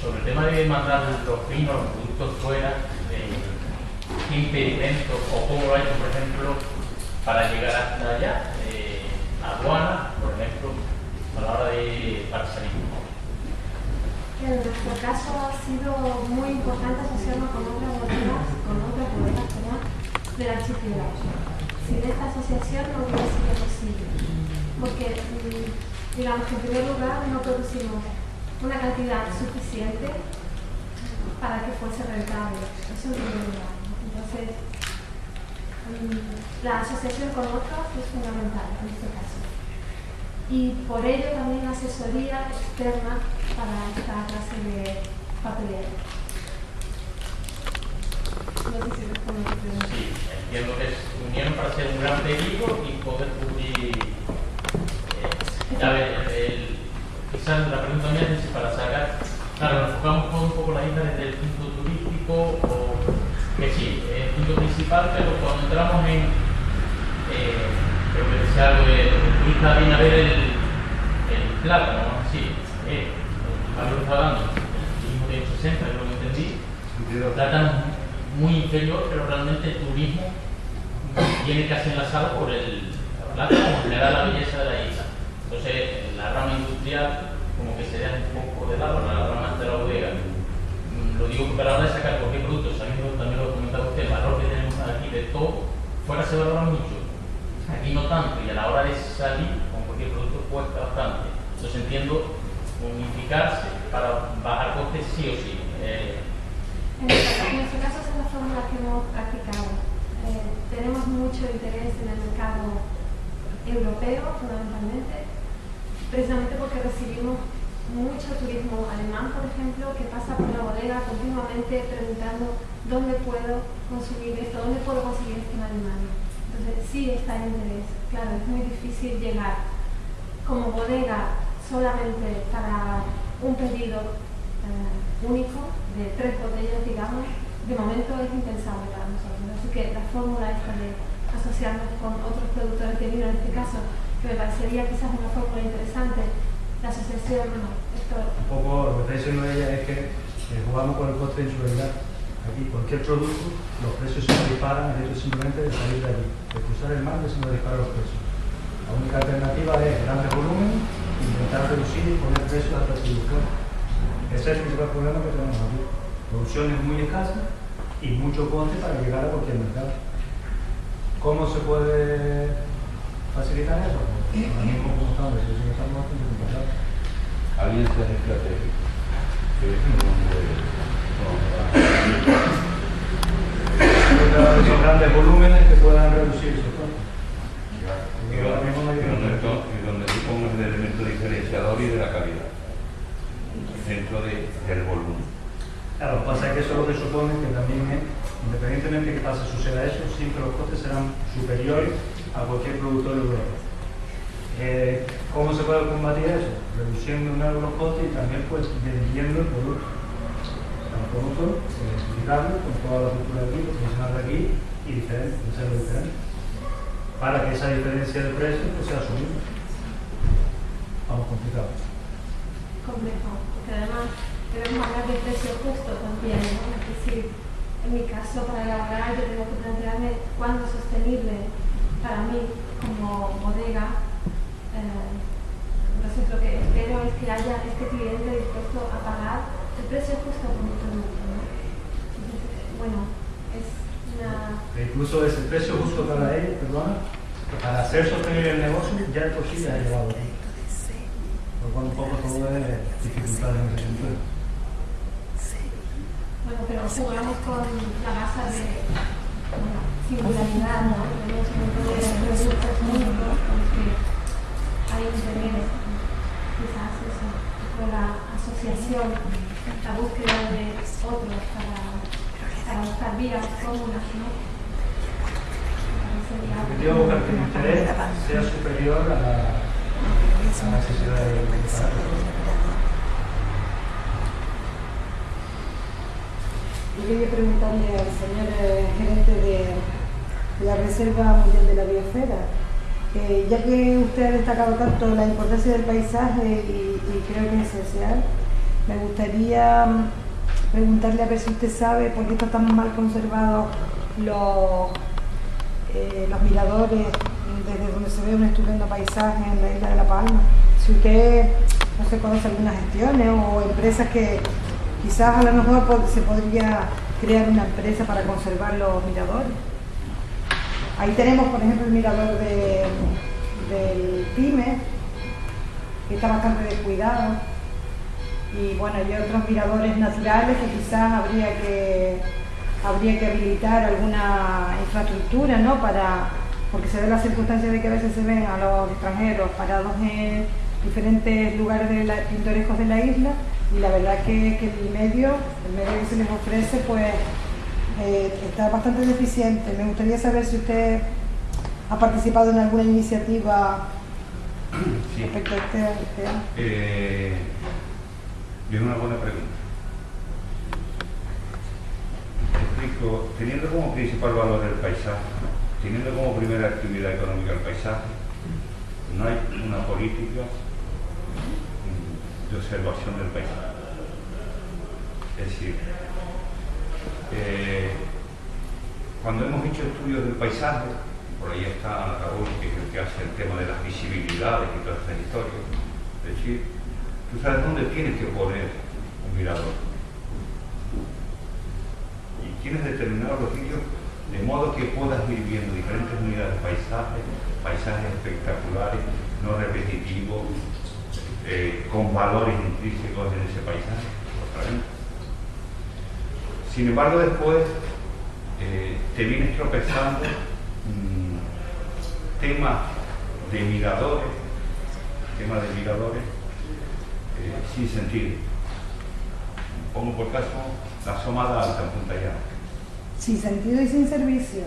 Sobre el tema de mandar los vinos, los productos fuera, ¿qué impedimentos o cómo lo ha hecho, por ejemplo, para llegar hasta allá? Aduana, por ejemplo, a la hora de para salir. En nuestro caso ha sido muy importante asociarnos con otras bodegas del archipiélago. Sin esta asociación no hubiera sido posible, porque digamos que en primer lugar no producimos una cantidad suficiente para que fuese rentable, eso en primer lugar. Entonces, la asociación con otros es fundamental en este caso. Y por ello también la asesoría externa para esta clase de papelera. No sé si respondo a tu pregunta. Sí, entiendo que es unión para hacer un gran pedido y poder cubrir. Quizás la pregunta mía es si para sacar, claro, nos enfocamos todo un poco la isla desde el punto turístico, o que sí, es el punto principal, pero cuando entramos en creo que decía algo de el turista viene a ver el plátano, ¿no? Sí, Pablo está dando el turismo de 860, creo que entendí, el plátano muy inferior, pero realmente el turismo tiene casi enlazado por el plátano como generar la belleza de la isla. Entonces, la rama industrial como que se deja un poco de lado, la rama de la bodega. Lo digo porque a la hora de sacar cualquier producto, sabiendo también lo comentaba usted, el valor que tenemos aquí de todo, fuera se valora mucho, aquí no tanto, y a la hora de salir con cualquier producto cuesta bastante. Entonces entiendo unificarse para bajar costes sí o sí. En nuestro caso esa es la fórmula que hemos practicado. Tenemos mucho interés en el mercado europeo, fundamentalmente, precisamente porque recibimos mucho turismo alemán, por ejemplo, que pasa por la bodega continuamente preguntando dónde puedo consumir esto, dónde puedo conseguir esto en Alemania. Entonces sí está el interés. Claro, es muy difícil llegar como bodega solamente para un pedido único de 3 botellas, digamos. De momento es impensable para nosotros. Así que la fórmula esta de asociarnos con otros productores de vino, en este caso, que me parecería quizás una fórmula interesante, la asociación, esto... Un poco lo que está diciendo ella es que jugamos con el coste de insuperabilidad. Aquí cualquier producto, los precios se disparan, el hecho simplemente de salir de allí, de cruzar el mar, que se nos disparan los precios. La única alternativa es grandes volúmenes, intentar reducir y poner precios a la distribución. Ese es el principal problema que tenemos aquí. Producción es muy escasa y mucho coste para llegar a cualquier mercado. ¿Cómo se puede facilitar eso? Ahora mismo, como estamos, estamos bastante complicados. Alianzas estratégicas. Que es Son grandes volúmenes que puedan reducir su costo. y donde tú pongas el elemento diferenciador y de la calidad dentro del volumen. Claro, lo que pasa es que eso es lo que supone que también, independientemente de que suceda eso, siempre los costes serán superiores a cualquier productor europeo. ¿Cómo se puede combatir eso? Reduciendo un lado los costes y también pues vendiendo el producto. Cada producto, identificarlo con toda la cultura de aquí, profesional de aquí y diferente, de serlo diferente. Para que esa diferencia de precio pues, sea asumible. Vamos, complicado. Complejo, porque además debemos hablar de precio justo también, ¿no? Es decir, en mi caso para elaborar yo tengo que plantearme cuándo es sostenible para mí como bodega. Entonces lo que espero es que haya este cliente dispuesto a pagar el precio justo por mi producto, ¿no? Entonces, bueno, es una... Incluso ese precio justo para ellos, perdona, para hacer sostenible el negocio ya es posible ha llegado. Por lo cual un poco todo es dificultad en ese sentido. Bueno, pero jugamos con la masa de singularidad, ¿no? Tenemos un montón de productos únicos con los que hay interés, quizás eso, con la asociación, la búsqueda de otros para buscar vías comunes, ¿no? Yo buscar que el interés sea superior a la necesidad de pagar. Yo quería preguntarle al señor gerente de la Reserva Mundial de la Biosfera, ya que usted ha destacado tanto la importancia del paisaje y creo que es esencial, me gustaría preguntarle a ver si usted sabe por qué están tan mal conservados los miradores desde donde se ve un estupendo paisaje en la isla de La Palma. Si usted no se conoce algunas gestiones o empresas que quizás a lo mejor se podría crear una empresa para conservar los miradores. Ahí tenemos, por ejemplo, el mirador del Pyme, que está bastante descuidado. Y bueno, hay otros miradores naturales que quizás habría que habilitar alguna infraestructura, ¿no? Porque se ve la circunstancia de que a veces se ven a los extranjeros parados en diferentes lugares pintorescos de la isla, y la verdad que el medio que se les ofrece pues está bastante deficiente. Me gustaría saber si usted ha participado en alguna iniciativa Sí. respecto a este tema. Es una buena pregunta. Te explico, teniendo como principal valor el paisaje, teniendo como primera actividad económica el paisaje, no hay una política de observación del paisaje. Es decir, cuando hemos hecho estudios del paisaje, por ahí está Raúl, que es el que hace el tema de las visibilidades y todas estas historias, es decir, tú sabes dónde tienes que poner un mirador y tienes determinados los sitios de modo que puedas ir viendo diferentes unidades de paisajes espectaculares, no repetitivos, con valores intrínsecos en ese paisaje. Sin embargo, después te vienes tropezando temas de miradores sin sentido. Pongo por caso la Somada Alta en Punta Llana. Sin sentido y sin servicio.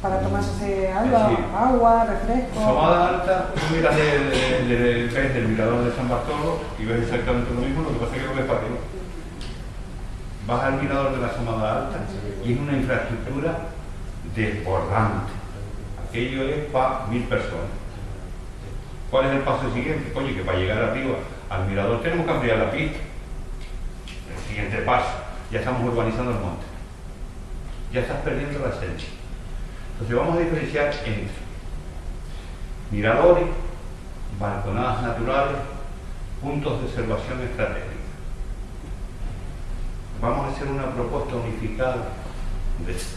Para tomarse agua, refresco. Somada Alta, tú miras ves del mirador de San Bartolo y ves exactamente lo mismo, lo que pasa es que lo ves para arriba. Vas al mirador de la Somada Alta y es una infraestructura desbordante. Aquello es para 1000 personas. ¿Cuál es el paso siguiente? Oye, que para llegar arriba al mirador tenemos que ampliar la pista. El siguiente paso, ya estamos urbanizando el monte. Ya estás perdiendo la esencia. Entonces vamos a diferenciar entre miradores, balconadas naturales, puntos de observación estratégica. Vamos a hacer una propuesta unificada de esto.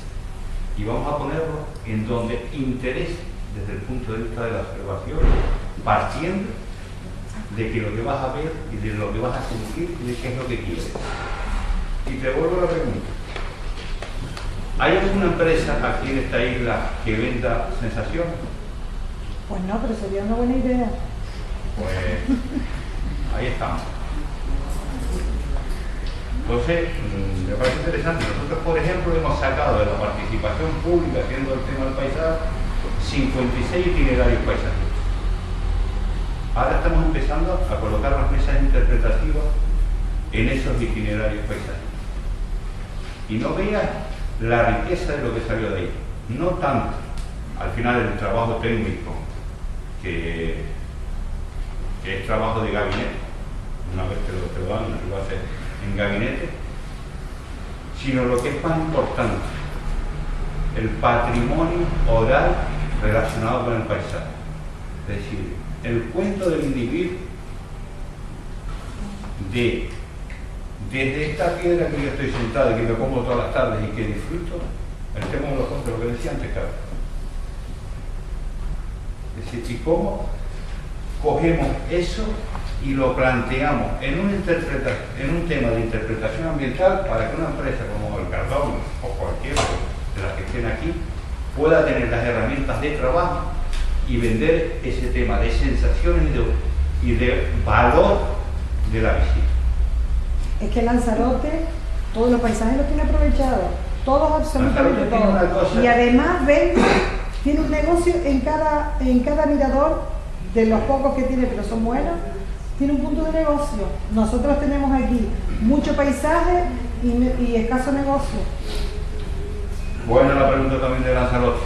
y vamos a ponerlo en donde interese desde el punto de vista de la observación, partiendo de que lo que vas a ver y de lo que vas a sentir y de qué es lo que quieres. Y te vuelvo a la pregunta. ¿Hay alguna empresa aquí en esta isla que venda sensación? Pues no, pero sería una buena idea. Pues ahí estamos. Entonces, me parece interesante. Nosotros, por ejemplo, hemos sacado de la participación pública, haciendo el tema del paisaje, 56 itinerarios paisajísticos. Ahora estamos empezando a colocar las mesas interpretativas en esos itinerarios paisajísticos. Y no veas la riqueza de lo que salió de ahí. No tanto, al final, el trabajo técnico, que es trabajo de gabinete, una vez que te lo dan, lo haces en gabinete, sino lo que es más importante, el patrimonio oral relacionado con el paisaje. Es decir, el cuento del individuo desde esta piedra que yo estoy sentado y que me pongo todas las tardes y que disfruto, el tema de los cuentos, lo que decía antes, Carlos. Es decir, y cómo cogemos eso y lo planteamos en un tema de interpretación ambiental para que una empresa como el Cardón o cualquiera de las que estén aquí pueda tener las herramientas de trabajo y vender ese tema de sensaciones y de valor de la visita. Es que Lanzarote, todos los paisajes los tiene aprovechados, todos, absolutamente todos. Y además vende, tiene un negocio en cada mirador, de los pocos que tiene, pero son buenos, tiene un punto de negocio. Nosotros tenemos aquí mucho paisaje y escaso negocio. Bueno, la pregunta también de Lanzarote.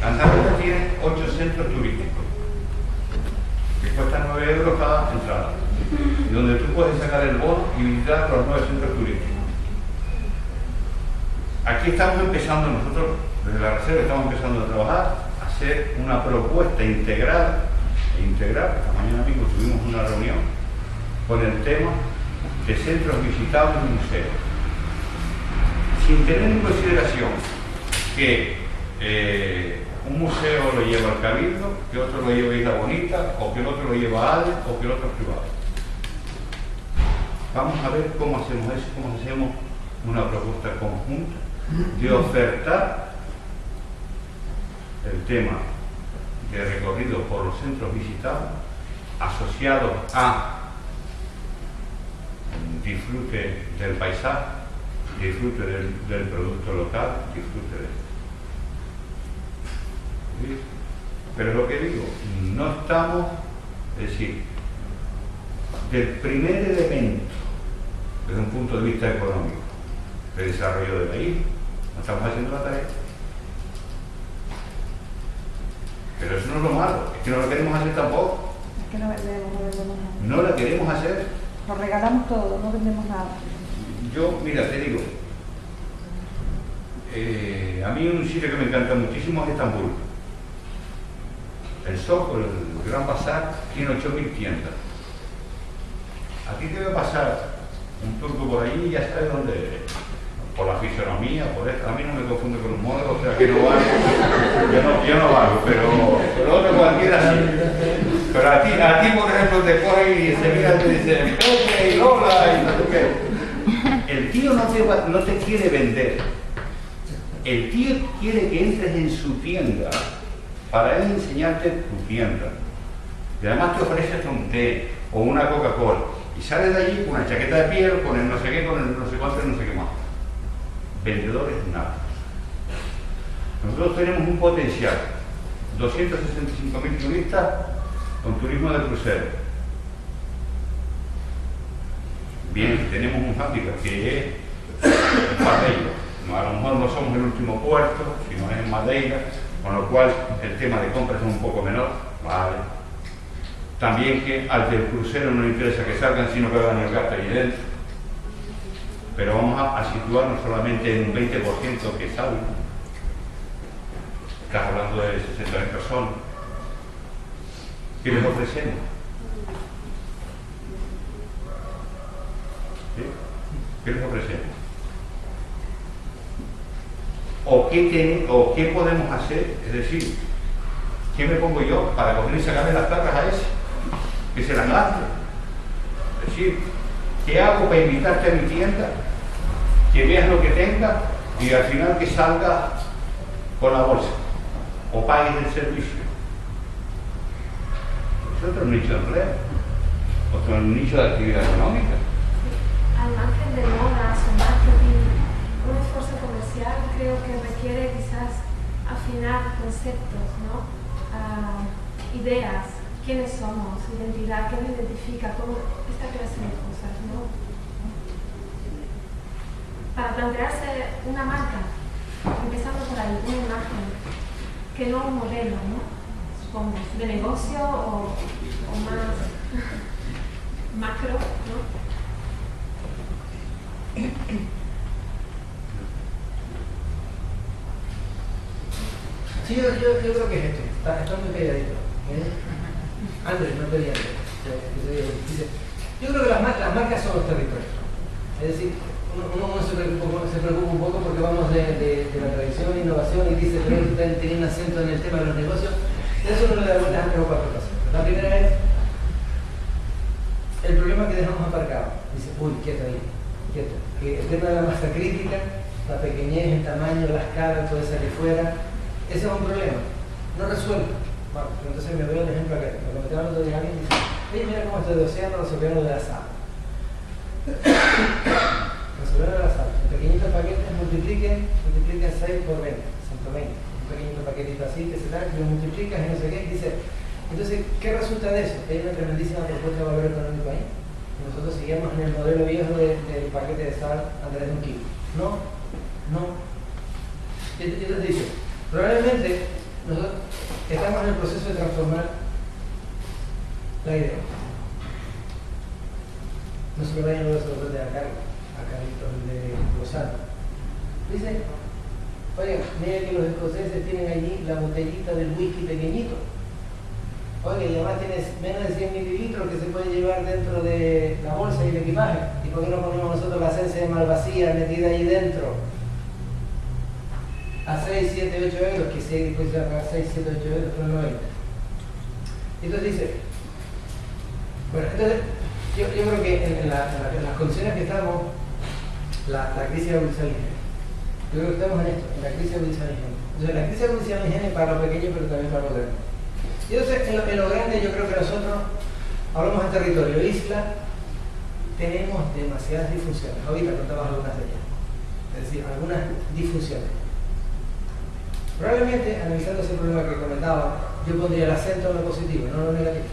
Lanzarote tiene 8 centros turísticos que cuestan 9 euros cada entrada, y donde tú puedes sacar el bono y visitar los 9 centros turísticos. Aquí estamos empezando nosotros, desde la reserva estamos empezando a trabajar, a hacer una propuesta integrada. Esta mañana mismo tuvimos una reunión con el tema de centros visitables y museos, sin tener en consideración que un museo lo lleva al Cabildo, que otro lo lleva a Isla Bonita, o que el otro lo lleva a ADE, o que el otro es privado. Vamos a ver cómo hacemos eso, cómo hacemos una propuesta conjunta de ofertar el tema de recorrido por los centros visitados asociados a disfrute del paisaje, disfrute del producto local, disfrute de esto. ¿Sí? Pero lo que digo, no estamos, es decir, del primer elemento desde un punto de vista económico de desarrollo de la isla, no estamos haciendo la tarea. Pero eso no es lo malo, es que no lo queremos hacer tampoco. Es que no vendemos nada. No la queremos hacer. Nos regalamos todo, no vendemos nada. Yo, mira, te digo, a mí un sitio que me encanta muchísimo es Estambul. El Soco, el Gran Bazar, tiene 8.000 tiendas. A ti te va a pasar un turco por allí y ya sabes dónde eres. Por la fisonomía, por esto. A mí no me confunde con un modo, o sea que no valgo. Yo no valgo, pero otro cualquiera sí. Pero a ti por ejemplo, te coge y se mira y te dice, Pepe y Lola y no sé qué. El tío no te quiere vender. El tío quiere que entres en su tienda para él enseñarte tu tienda. Y además te ofrece un té o una Coca-Cola. Y sales de allí con una chaqueta de piel, con el no sé qué, con el no sé cuánto y no sé qué más. Vendedores nada. Nosotros tenemos un potencial, 265.000 turistas con turismo de crucero. Bien, tenemos un hándicap que es Madeira. No, a lo mejor no somos el último puerto, sino es en Madeira, con lo cual el tema de compras es un poco menor. Vale. También que al del crucero no le interesa que salgan, sino que hagan el gasto allí dentro. Pero vamos a situarnos solamente en un 20% que salen. Estás hablando de 60.000 personas. ¿Qué les ofrecemos? ¿Sí? ¿Qué les ofrecemos? o qué podemos hacer, es decir, ¿qué me pongo yo para coger y sacarle las placas a ese? Que se las gaste. Es decir, ¿qué hago para invitarte a mi tienda? Que veas lo que tenga y al final que salga con la bolsa o pagues el servicio. Es otro nicho de empleo, otro nicho de actividad económica. Al margen de modas o marketing, un esfuerzo comercial creo que requiere quizás afinar conceptos, ¿no? Ideas, quiénes somos, identidad, qué nos identifica, cómo esta clase de cosas, ¿no? Para plantearse una marca, empezando por ahí, una imagen, que no un modelo, ¿no? Supongo, de negocio o más macro, ¿no? Sí, yo creo que es esto. Está muy calladito. Andrés, no te digas. Yo creo que las marcas son los territorios. Es decir, uno se preocupa un poco porque vamos de la tradición e innovación y dice que tiene un acento en el tema de los negocios. Eso uno le da vueltas a tres o cuatro cosas. La primera es el problema que dejamos aparcado. Dice, uy, quieto ahí, quieto. Que el tema de la masa crítica, la pequeñez, el tamaño, la escala, todo eso de fuera, ese es un problema. No resuelve. Bueno, entonces me doy el ejemplo acá. Me comentaba el otro día alguien y dice, oye, mira cómo esto de océano resolvieron de la sal. Resolvieron de la sal. En pequeñitos paquetes multipliquen 6 por 20, 120. Un pequeñito paquetito así que se da, y lo multiplicas y no sé qué. Dice, entonces, ¿qué resulta de eso? Que hay una tremendísima propuesta de valor económico ahí. Y nosotros seguimos en el modelo viejo del paquete de sal Andrés de un kilo. No. Y entonces dice, probablemente nosotros estamos en el proceso de transformar la idea. No se lo vayan los otros de acá, de Lozano. Dice, oiga, mira que los escoceses tienen allí la botellita del whisky pequeñito. Oiga, y además tienes menos de 100 mililitros que se puede llevar dentro de la bolsa y el equipaje. ¿Y por qué no ponemos nosotros la esencia de Malvasía metida ahí dentro? A 6, 7, 8 euros, que si después se va a pagar 6, 7, 8 euros, pero no 20. Entonces dice, bueno, entonces yo creo que en las condiciones que estamos, la crisis agudizada del ingenio. Yo creo que estamos en esto, en la crisis agudizada del ingenio. Entonces la crisis agudizada del ingenio es para lo pequeño, pero también para lo grande. Y entonces en lo grande yo creo que nosotros hablamos de territorio, isla, tenemos demasiadas disfunciones. Ahorita contamos algunas de ellas. Es decir, algunas disfunciones. Probablemente, analizando ese problema que comentaba, yo pondría el acento en lo positivo, no en lo negativo.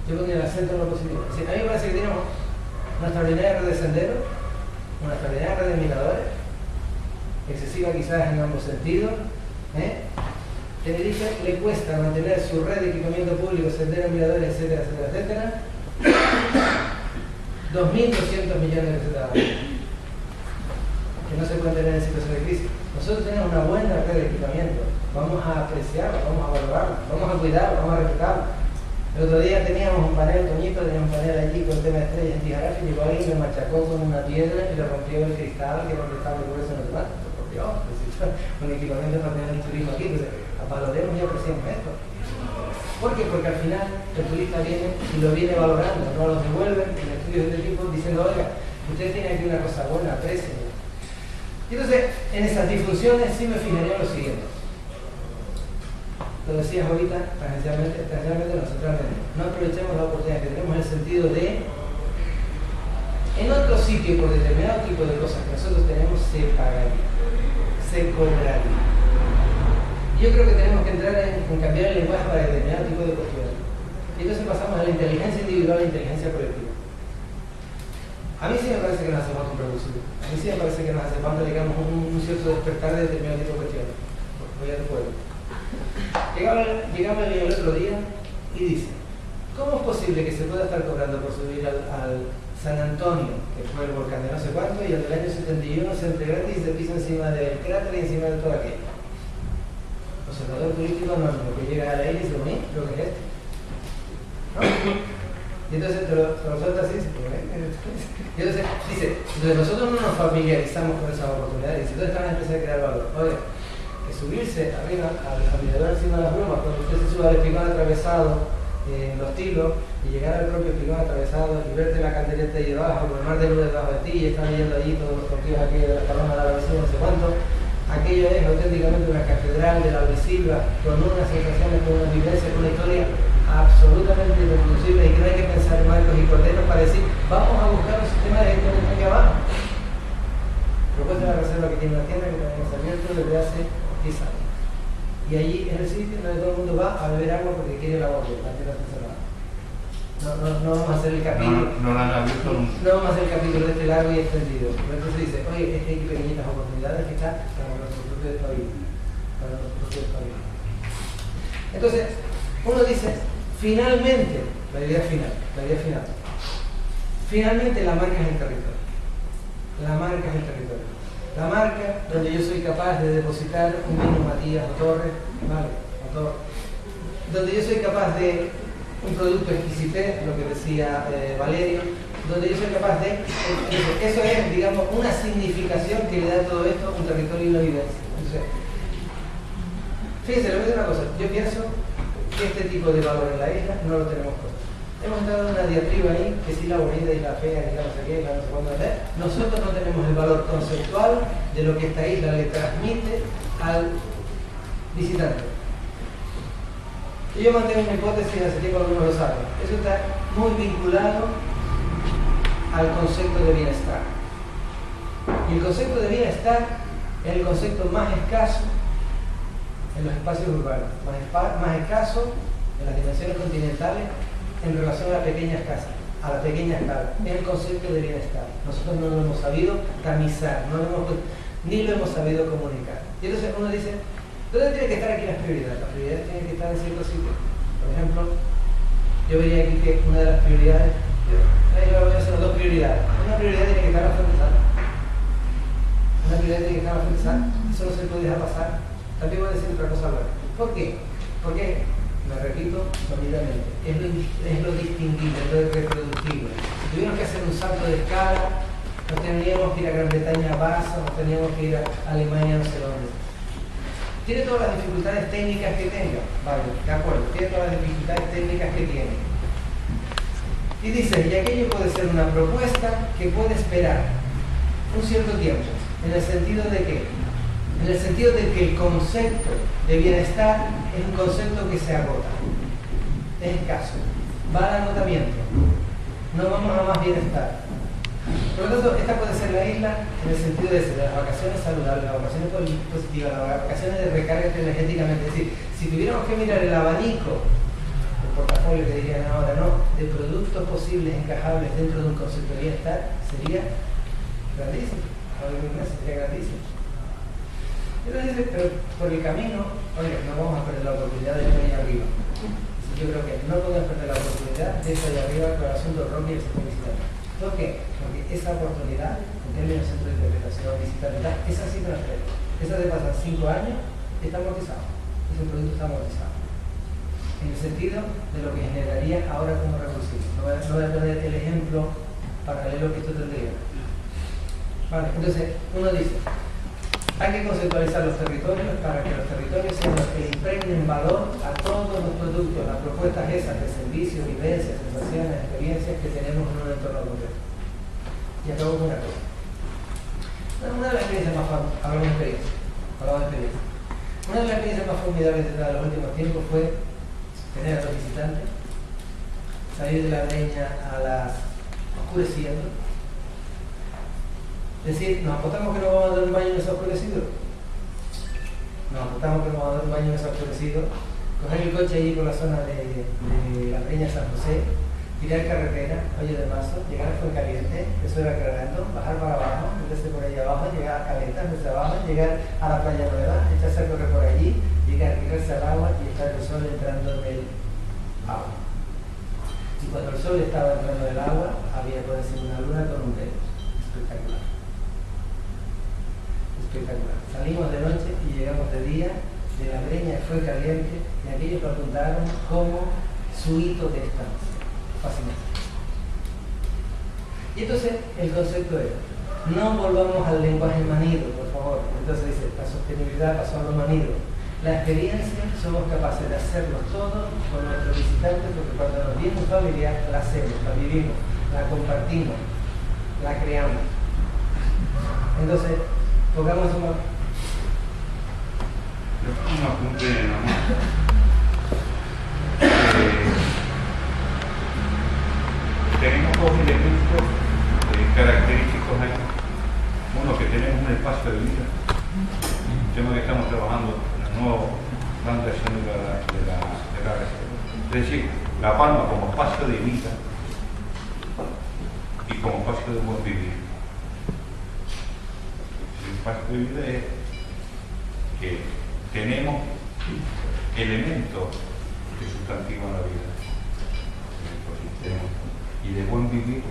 Yo pondría el acento en lo positivo. Es decir, a mí me parece que tenemos una extraordinaria red de senderos, una extraordinaria red de miradores, excesiva quizás en ambos sentidos. Tenerife le cuesta mantener su red de equipamiento público, senderos, miradores, etcétera, etcétera, etcétera. 2.200 millones de pesetas que no se pueden tener en situación de crisis. Nosotros tenemos una buena red de equipamiento, vamos a apreciarla, vamos a valorarla, vamos a cuidarla, vamos a respetarla. El otro día teníamos un panel, Toñito, teníamos un panel allí con el tema de estrellas en Tijarafe, llegó alguien, me machacó con una piedra y le rompió el cristal, que donde estaba el grueso en el mar. Por Dios, un equipamiento para tener el turismo aquí, pues valoremos y apreciemos esto. ¿Por qué? Porque al final el turista viene y lo viene valorando, no los devuelven en estudios de este tipo diciendo, oiga, ustedes tienen aquí una cosa buena, aprecien. Y entonces, en esas disfunciones sí me fijaría en lo siguiente. Lo decías ahorita, tangencialmente, no centralmente. No aprovechemos la oportunidad que tenemos en el sentido de, en otro sitio, por determinado tipo de cosas que nosotros tenemos, se pagaría, se cobraría. Y yo creo que tenemos que entrar en cambiar el lenguaje para determinado tipo de cuestiones. Y entonces pasamos a la inteligencia individual a la inteligencia colectiva. A mí sí me parece que nos hace falta un reducido. A mí sí me parece que nos hace falta, digamos, un cierto despertar de determinado tipo de cuestiones. Voy al pueblo. Llegaba el otro día y dice, ¿cómo es posible que se pueda estar cobrando por subir al San Antonio, que fue el volcán de no sé cuánto, y al del año 71 se entre gratis y se pisa encima del cráter y encima de todo aquello? Observador turístico anónimo que llega a la isla y dice, lo que es esto. ¿No? Y entonces te lo suelta así, y entonces dice, entonces nosotros no nos familiarizamos con esas oportunidades. Dice, ¿dónde están las empresas de crear valor? Oye, que subirse arriba al mirador encima de las bromas, cuando usted se suba al espigón atravesado en los tilos y llegar al propio espigón atravesado y verte la candeleta ahí debajo, con el mar de luz debajo de ti y están viendo allí todos los contidos aquí de la paloma de la vecina, no sé cuánto. Aquello es auténticamente una catedral de la Silva con unas sensaciones, con una vivencia, con una historia absolutamente irreproducible y que no hay que pensar en marcos y corderos para decir vamos a buscar un sistema de gestión aquí abajo. Propuesta de la reserva que tiene una tienda que también está abierto desde hace 10 años. Y allí es el sitio donde todo el mundo va a beber agua porque quiere el agua pura, la tierra está cerrada. No vamos a hacer el capítulo. No lo han abierto nunca. No vamos a hacer el capítulo de este largo y extendido. Pero entonces dice, oye, es que hay pequeñitas oportunidades que están para nuestro propio despabillo. Para nuestro propio despabillo. Entonces, uno dice, finalmente, la idea final. Finalmente la marca es el territorio. La marca es el territorio. La marca donde yo soy capaz de depositar un vino Matías o Torres, ¿vale? O Torres. Donde yo soy capaz de un producto exquisité, lo que decía Valerio, donde yo soy capaz de... Eso es, digamos, una significación que le da a todo esto un territorio y una vivencia. Entonces, fíjense, le voy a decir una cosa. Yo pienso que este tipo de valor en la isla no lo tenemos todos. Hemos entrado en una diatriba ahí, que si la bonita y la fea, y la no sé qué, y la no sé cuándo. Nosotros no tenemos el valor conceptual de lo que esta isla le transmite al visitante. Y yo mantengo una hipótesis, hace tiempo algunos lo saben. Eso está muy vinculado al concepto de bienestar. Y el concepto de bienestar es el concepto más escaso en los espacios urbanos, más escaso en las dimensiones continentales en relación a la pequeña escala, es el concepto de bienestar. Nosotros no lo hemos sabido tamizar, ni lo hemos sabido comunicar. Y entonces uno dice, ¿dónde tienen que estar aquí las prioridades? Las prioridades tienen que estar en ciertos sitios. Por ejemplo, yo vería aquí que una de las prioridades, ahí lo voy a hacer dos prioridades. Una prioridad tiene que estar la fuente sana. Una prioridad tiene que estar la fuente sana. Eso no se puede dejar pasar. También voy a decir otra cosa ahora. ¿Por qué? Porque, me repito solidamente, es lo distinguible, es lo reproductible. Si tuviéramos que hacer un salto de escala, nos tendríamos que ir a Gran Bretaña a Barça, nos tendríamos que ir a Alemania, no sé dónde. Tiene todas las dificultades técnicas que tenga, vale, de acuerdo, tiene todas las dificultades técnicas que tiene. Y dice, y aquello puede ser una propuesta que puede esperar un cierto tiempo, en el sentido de que el concepto de bienestar es un concepto que se agota, es escaso, va al agotamiento, no vamos a más bienestar. Por lo tanto, esta puede ser la isla en el sentido de las vacaciones saludables, las vacaciones positivas, las vacaciones de recarga energéticamente. Es decir, si tuviéramos que mirar el abanico, el portafolio que dirían ahora, no, de productos posibles encajables dentro de un concepto de bienestar, sería grandísimo. Sería grandísimo. Entonces, pero por el camino, oye, no vamos a perder la oportunidad de ir ahí arriba. Yo creo que no podemos perder la oportunidad de ir allá arriba con el asunto Roque y el sector visitante. ¿Por qué? Porque esa oportunidad, en términos de centro de interpretación, visitabilidad, esa sí transferente. Esa de pasar 5 años, está amortizado. Ese producto está amortizado. En el sentido de lo que generaría ahora como revolución. No voy a poner el ejemplo paralelo que esto tendría. Vale, entonces, uno dice, hay que conceptualizar los territorios para que los territorios sean los que impregnen valor a todos los productos, las propuestas esas de servicios, vivencias, sensaciones, experiencias que tenemos en un entorno concreto. Y acabo con una cosa. Una de las experiencias más hablamos de experiencia. Una de las experiencias más formidables de los últimos tiempos fue tener a los visitantes, salir de la breña a las oscureciendo. Es decir, nos apostamos que no vamos a dar un baño en ese oscurecido. Nos apostamos que no vamos a dar un baño en ese oscurecido. Coger el coche allí por la zona de la Breña San José, tirar carretera, Oye de Marzo, llegar a Fuencaliente, eso era aclarando, bajar para abajo, meterse por ahí abajo, llegar a Caleta, meterse abajo, llegar a la Playa Nueva, echarse a correr por allí, llegar a tirarse al agua y estar el sol entrando del agua. Y cuando el sol estaba entrando del agua, había por decir una luna con un dedo. Espectacular. Espectacular. Salimos de noche y llegamos de día, de la Breña fue caliente y aquellos lo apuntaron como su hito de estancia. fácilmente. Y entonces el concepto es, no volvamos al lenguaje manido, por favor. Entonces dice, la sostenibilidad pasó a lo manido. La experiencia somos capaces de hacerlo todo con nuestros visitantes, porque cuando nos viene un familiar, la hacemos, la vivimos, la compartimos, la creamos. Entonces, pongamos un apunte nada más. Tenemos dos elementos característicos ahí. Uno, que tenemos un espacio de vida. El tema que estamos trabajando en el nuevo plan de acción de la reserva. Es decir, La Palma como espacio de vida y como espacio de buen vivir. El espacio de vida es que tenemos elementos que sustantivan la vida, el ecosistema, y de buen vivir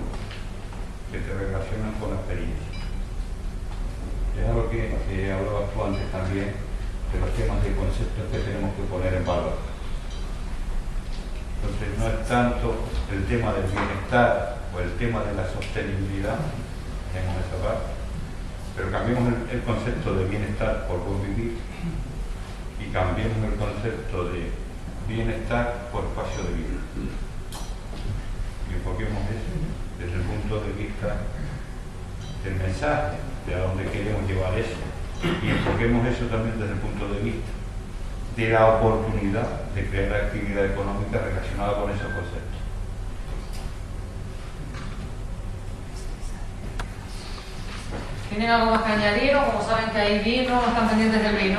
que se relacionan con la experiencia. Es algo que hablabas tú antes también, de los temas de conceptos que tenemos que poner en valor. Entonces no es tanto el tema del bienestar o el tema de la sostenibilidad, tenemos esa parte, pero cambiemos el concepto de bienestar por buen vivir y cambiemos el concepto de bienestar por espacio de vida. Y enfoquemos eso desde el punto de vista del mensaje, de a dónde queremos llevar eso, y enfoquemos eso también desde el punto de vista de la oportunidad de crear actividad económica relacionada con esos conceptos. ¿Tienen algo más que añadir o como saben que hay vino, no están pendientes del vino?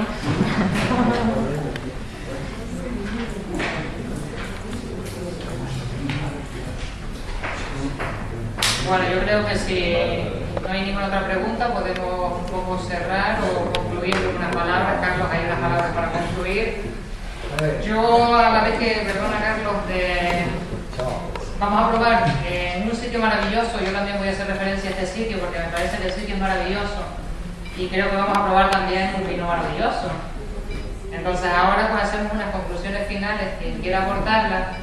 Bueno, yo creo que si no hay ninguna otra pregunta podemos un poco cerrar o concluir con unas palabras. Carlos, hay unas palabras para concluir. Yo a la vez que, perdona Carlos, vamos a probar en un sitio maravilloso. Yo también voy a hacer referencia a este sitio porque me parece que el sitio es maravilloso y creo que vamos a probar también un vino maravilloso. Entonces ahora pues hacemos unas conclusiones finales, quien quiera aportarlas,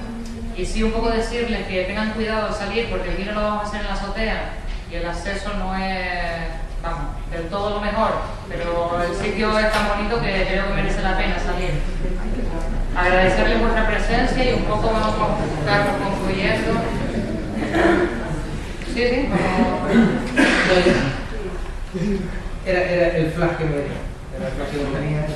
y sí un poco decirles que tengan cuidado al salir porque el vino lo vamos a hacer en la azotea y el acceso no es, vamos, del todo lo mejor, pero el sitio es tan bonito que creo que merece la pena salir. Agradecerles vuestra presencia y un poco vamos a buscar concluyendo. Sí, Era el flash que me dio. Era el flash que me tenía.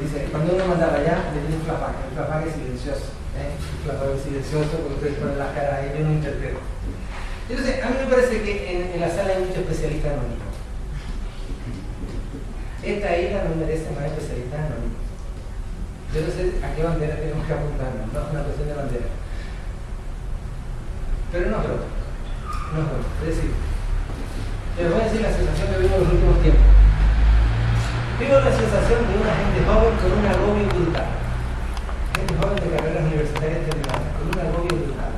Dice, cuando uno mandaba allá, le di un flapac. El flapac es silencioso. El flapac es silencioso porque ustedes ponen las caras ahí, yo no interpreto. Entonces, a mí me parece que en la sala hay muchos especialistas anónimos. Esta isla no merece más especialistas anónimos. Yo no sé a qué bandera tenemos que apuntarnos, no es una cuestión de bandera. Pero no es broma. No es broma. Es decir, les voy a decir la sensación que vivo en los últimos tiempos. Vivo la sensación de una gente joven con un agobio brutal. Gente joven de carreras universitarias terminadas, con un agobio brutal.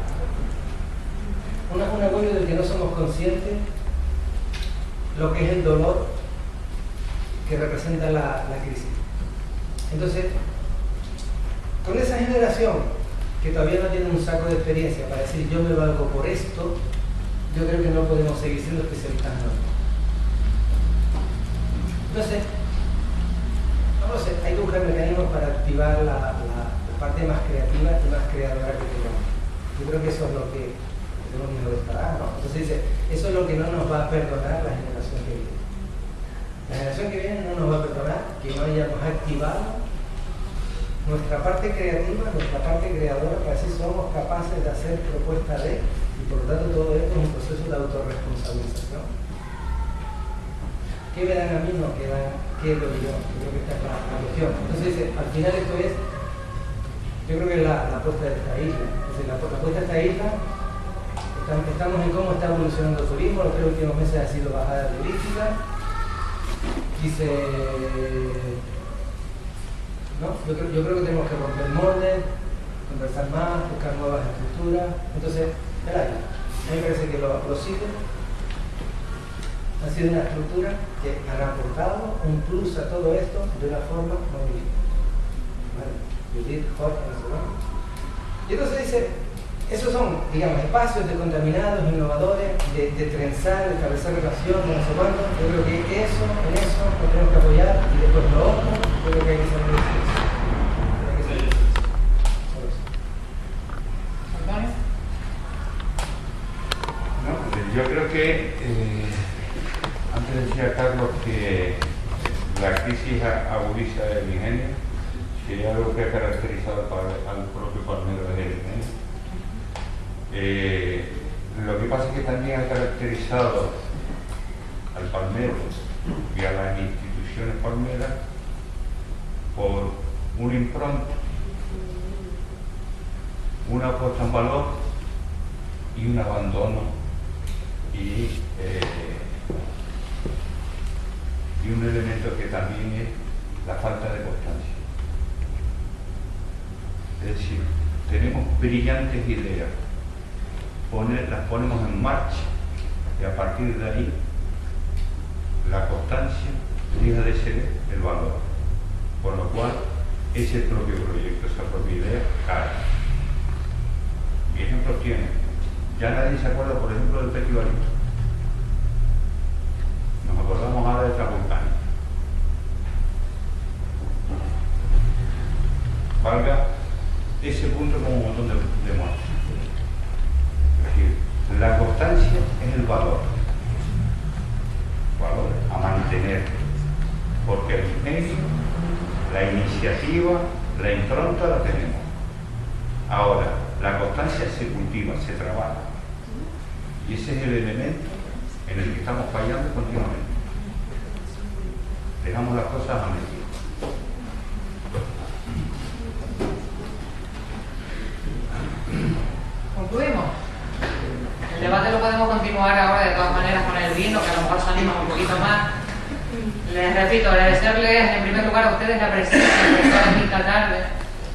Un agobio del que no somos conscientes lo que es el dolor que representa la crisis. Entonces, con esa generación que todavía no tiene un saco de experiencia para decir yo me valgo por esto, yo creo que no podemos seguir siendo especialistas anónimos. Entonces, no sé, hay que buscar mecanismos para activar la parte más creativa y más creadora que tenemos. Yo creo que eso es lo que tenemos que estará, ¿no? Entonces dice, eso es lo que no nos va a perdonar la generación que viene. La generación que viene no nos va a perdonar que no hayamos activado nuestra parte creativa, nuestra parte creadora, que así somos capaces de hacer propuestas de, y por lo tanto todo esto es un proceso de autorresponsabilización. ¿Qué me dan a mí? No, ¿qué es lo que yo? Yo creo que esta es la cuestión. Entonces dice, al final esto es, yo creo que es la apuesta de esta isla. Es decir, la apuesta de esta isla, estamos en cómo está evolucionando el turismo, los 3 últimos meses ha sido bajada turística. Dice, ¿no? Yo creo que tenemos que romper moldes, conversar más, buscar nuevas estructuras. Entonces, el aire. A mí me parece que los sitios han sido una estructura que han aportado un plus a todo esto de una forma muy ¿vale? Judith, Jorge, no sé. Y entonces dice, esos son, digamos, espacios descontaminados, innovadores, de trenzar, de establecer relación, de no sé cuánto. Yo creo que en eso nos tenemos que apoyar, y después lo otro, yo creo que hay que salir de eso. No, yo creo que antes decía Carlos que la crisis agudiza el ingenio, que es algo que ha caracterizado al propio Palmero desde el ingenio. Lo que pasa es que también ha caracterizado al palmero y a las instituciones palmeras por una impronta, una puesta en valor y un abandono y un elemento que también es la falta de constancia. Es decir, tenemos brillantes ideas, las ponemos en marcha y a partir de ahí la constancia deja de ser el valor, por lo cual ese propio proyecto, esa propia idea cae. Y ejemplos tiene. Ya nadie se acuerda, por ejemplo, del Petivalito. Nos acordamos ahora de Tramontana. Valga ese punto como un montón de muertos. Es decir, la constancia es el valor a mantener, porque el ingenio, la iniciativa, la impronta la tenemos. Ahora, la constancia se cultiva, se trabaja, y ese es el elemento en el que estamos fallando continuamente. Dejamos las cosas a medio. Concluimos. El debate lo podemos continuar ahora de todas maneras con el vino, que a lo mejor salimos un poquito más. Les repito, agradecerles en primer lugar a ustedes la presencia de toda esta tarde.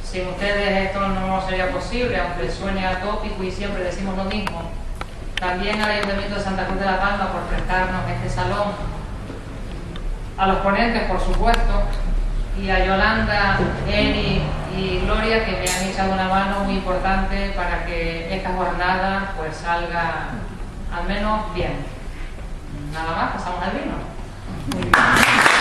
Sin ustedes esto no sería posible, aunque suene atópico y siempre decimos lo mismo. También al Ayuntamiento de Santa Cruz de la Palma por prestarnos este salón. A los ponentes, por supuesto, y a Yolanda, Eni y Gloria, que me han echado una mano muy importante para que esta jornada pues salga al menos bien. Nada más, pasamos al vino. Muy bien.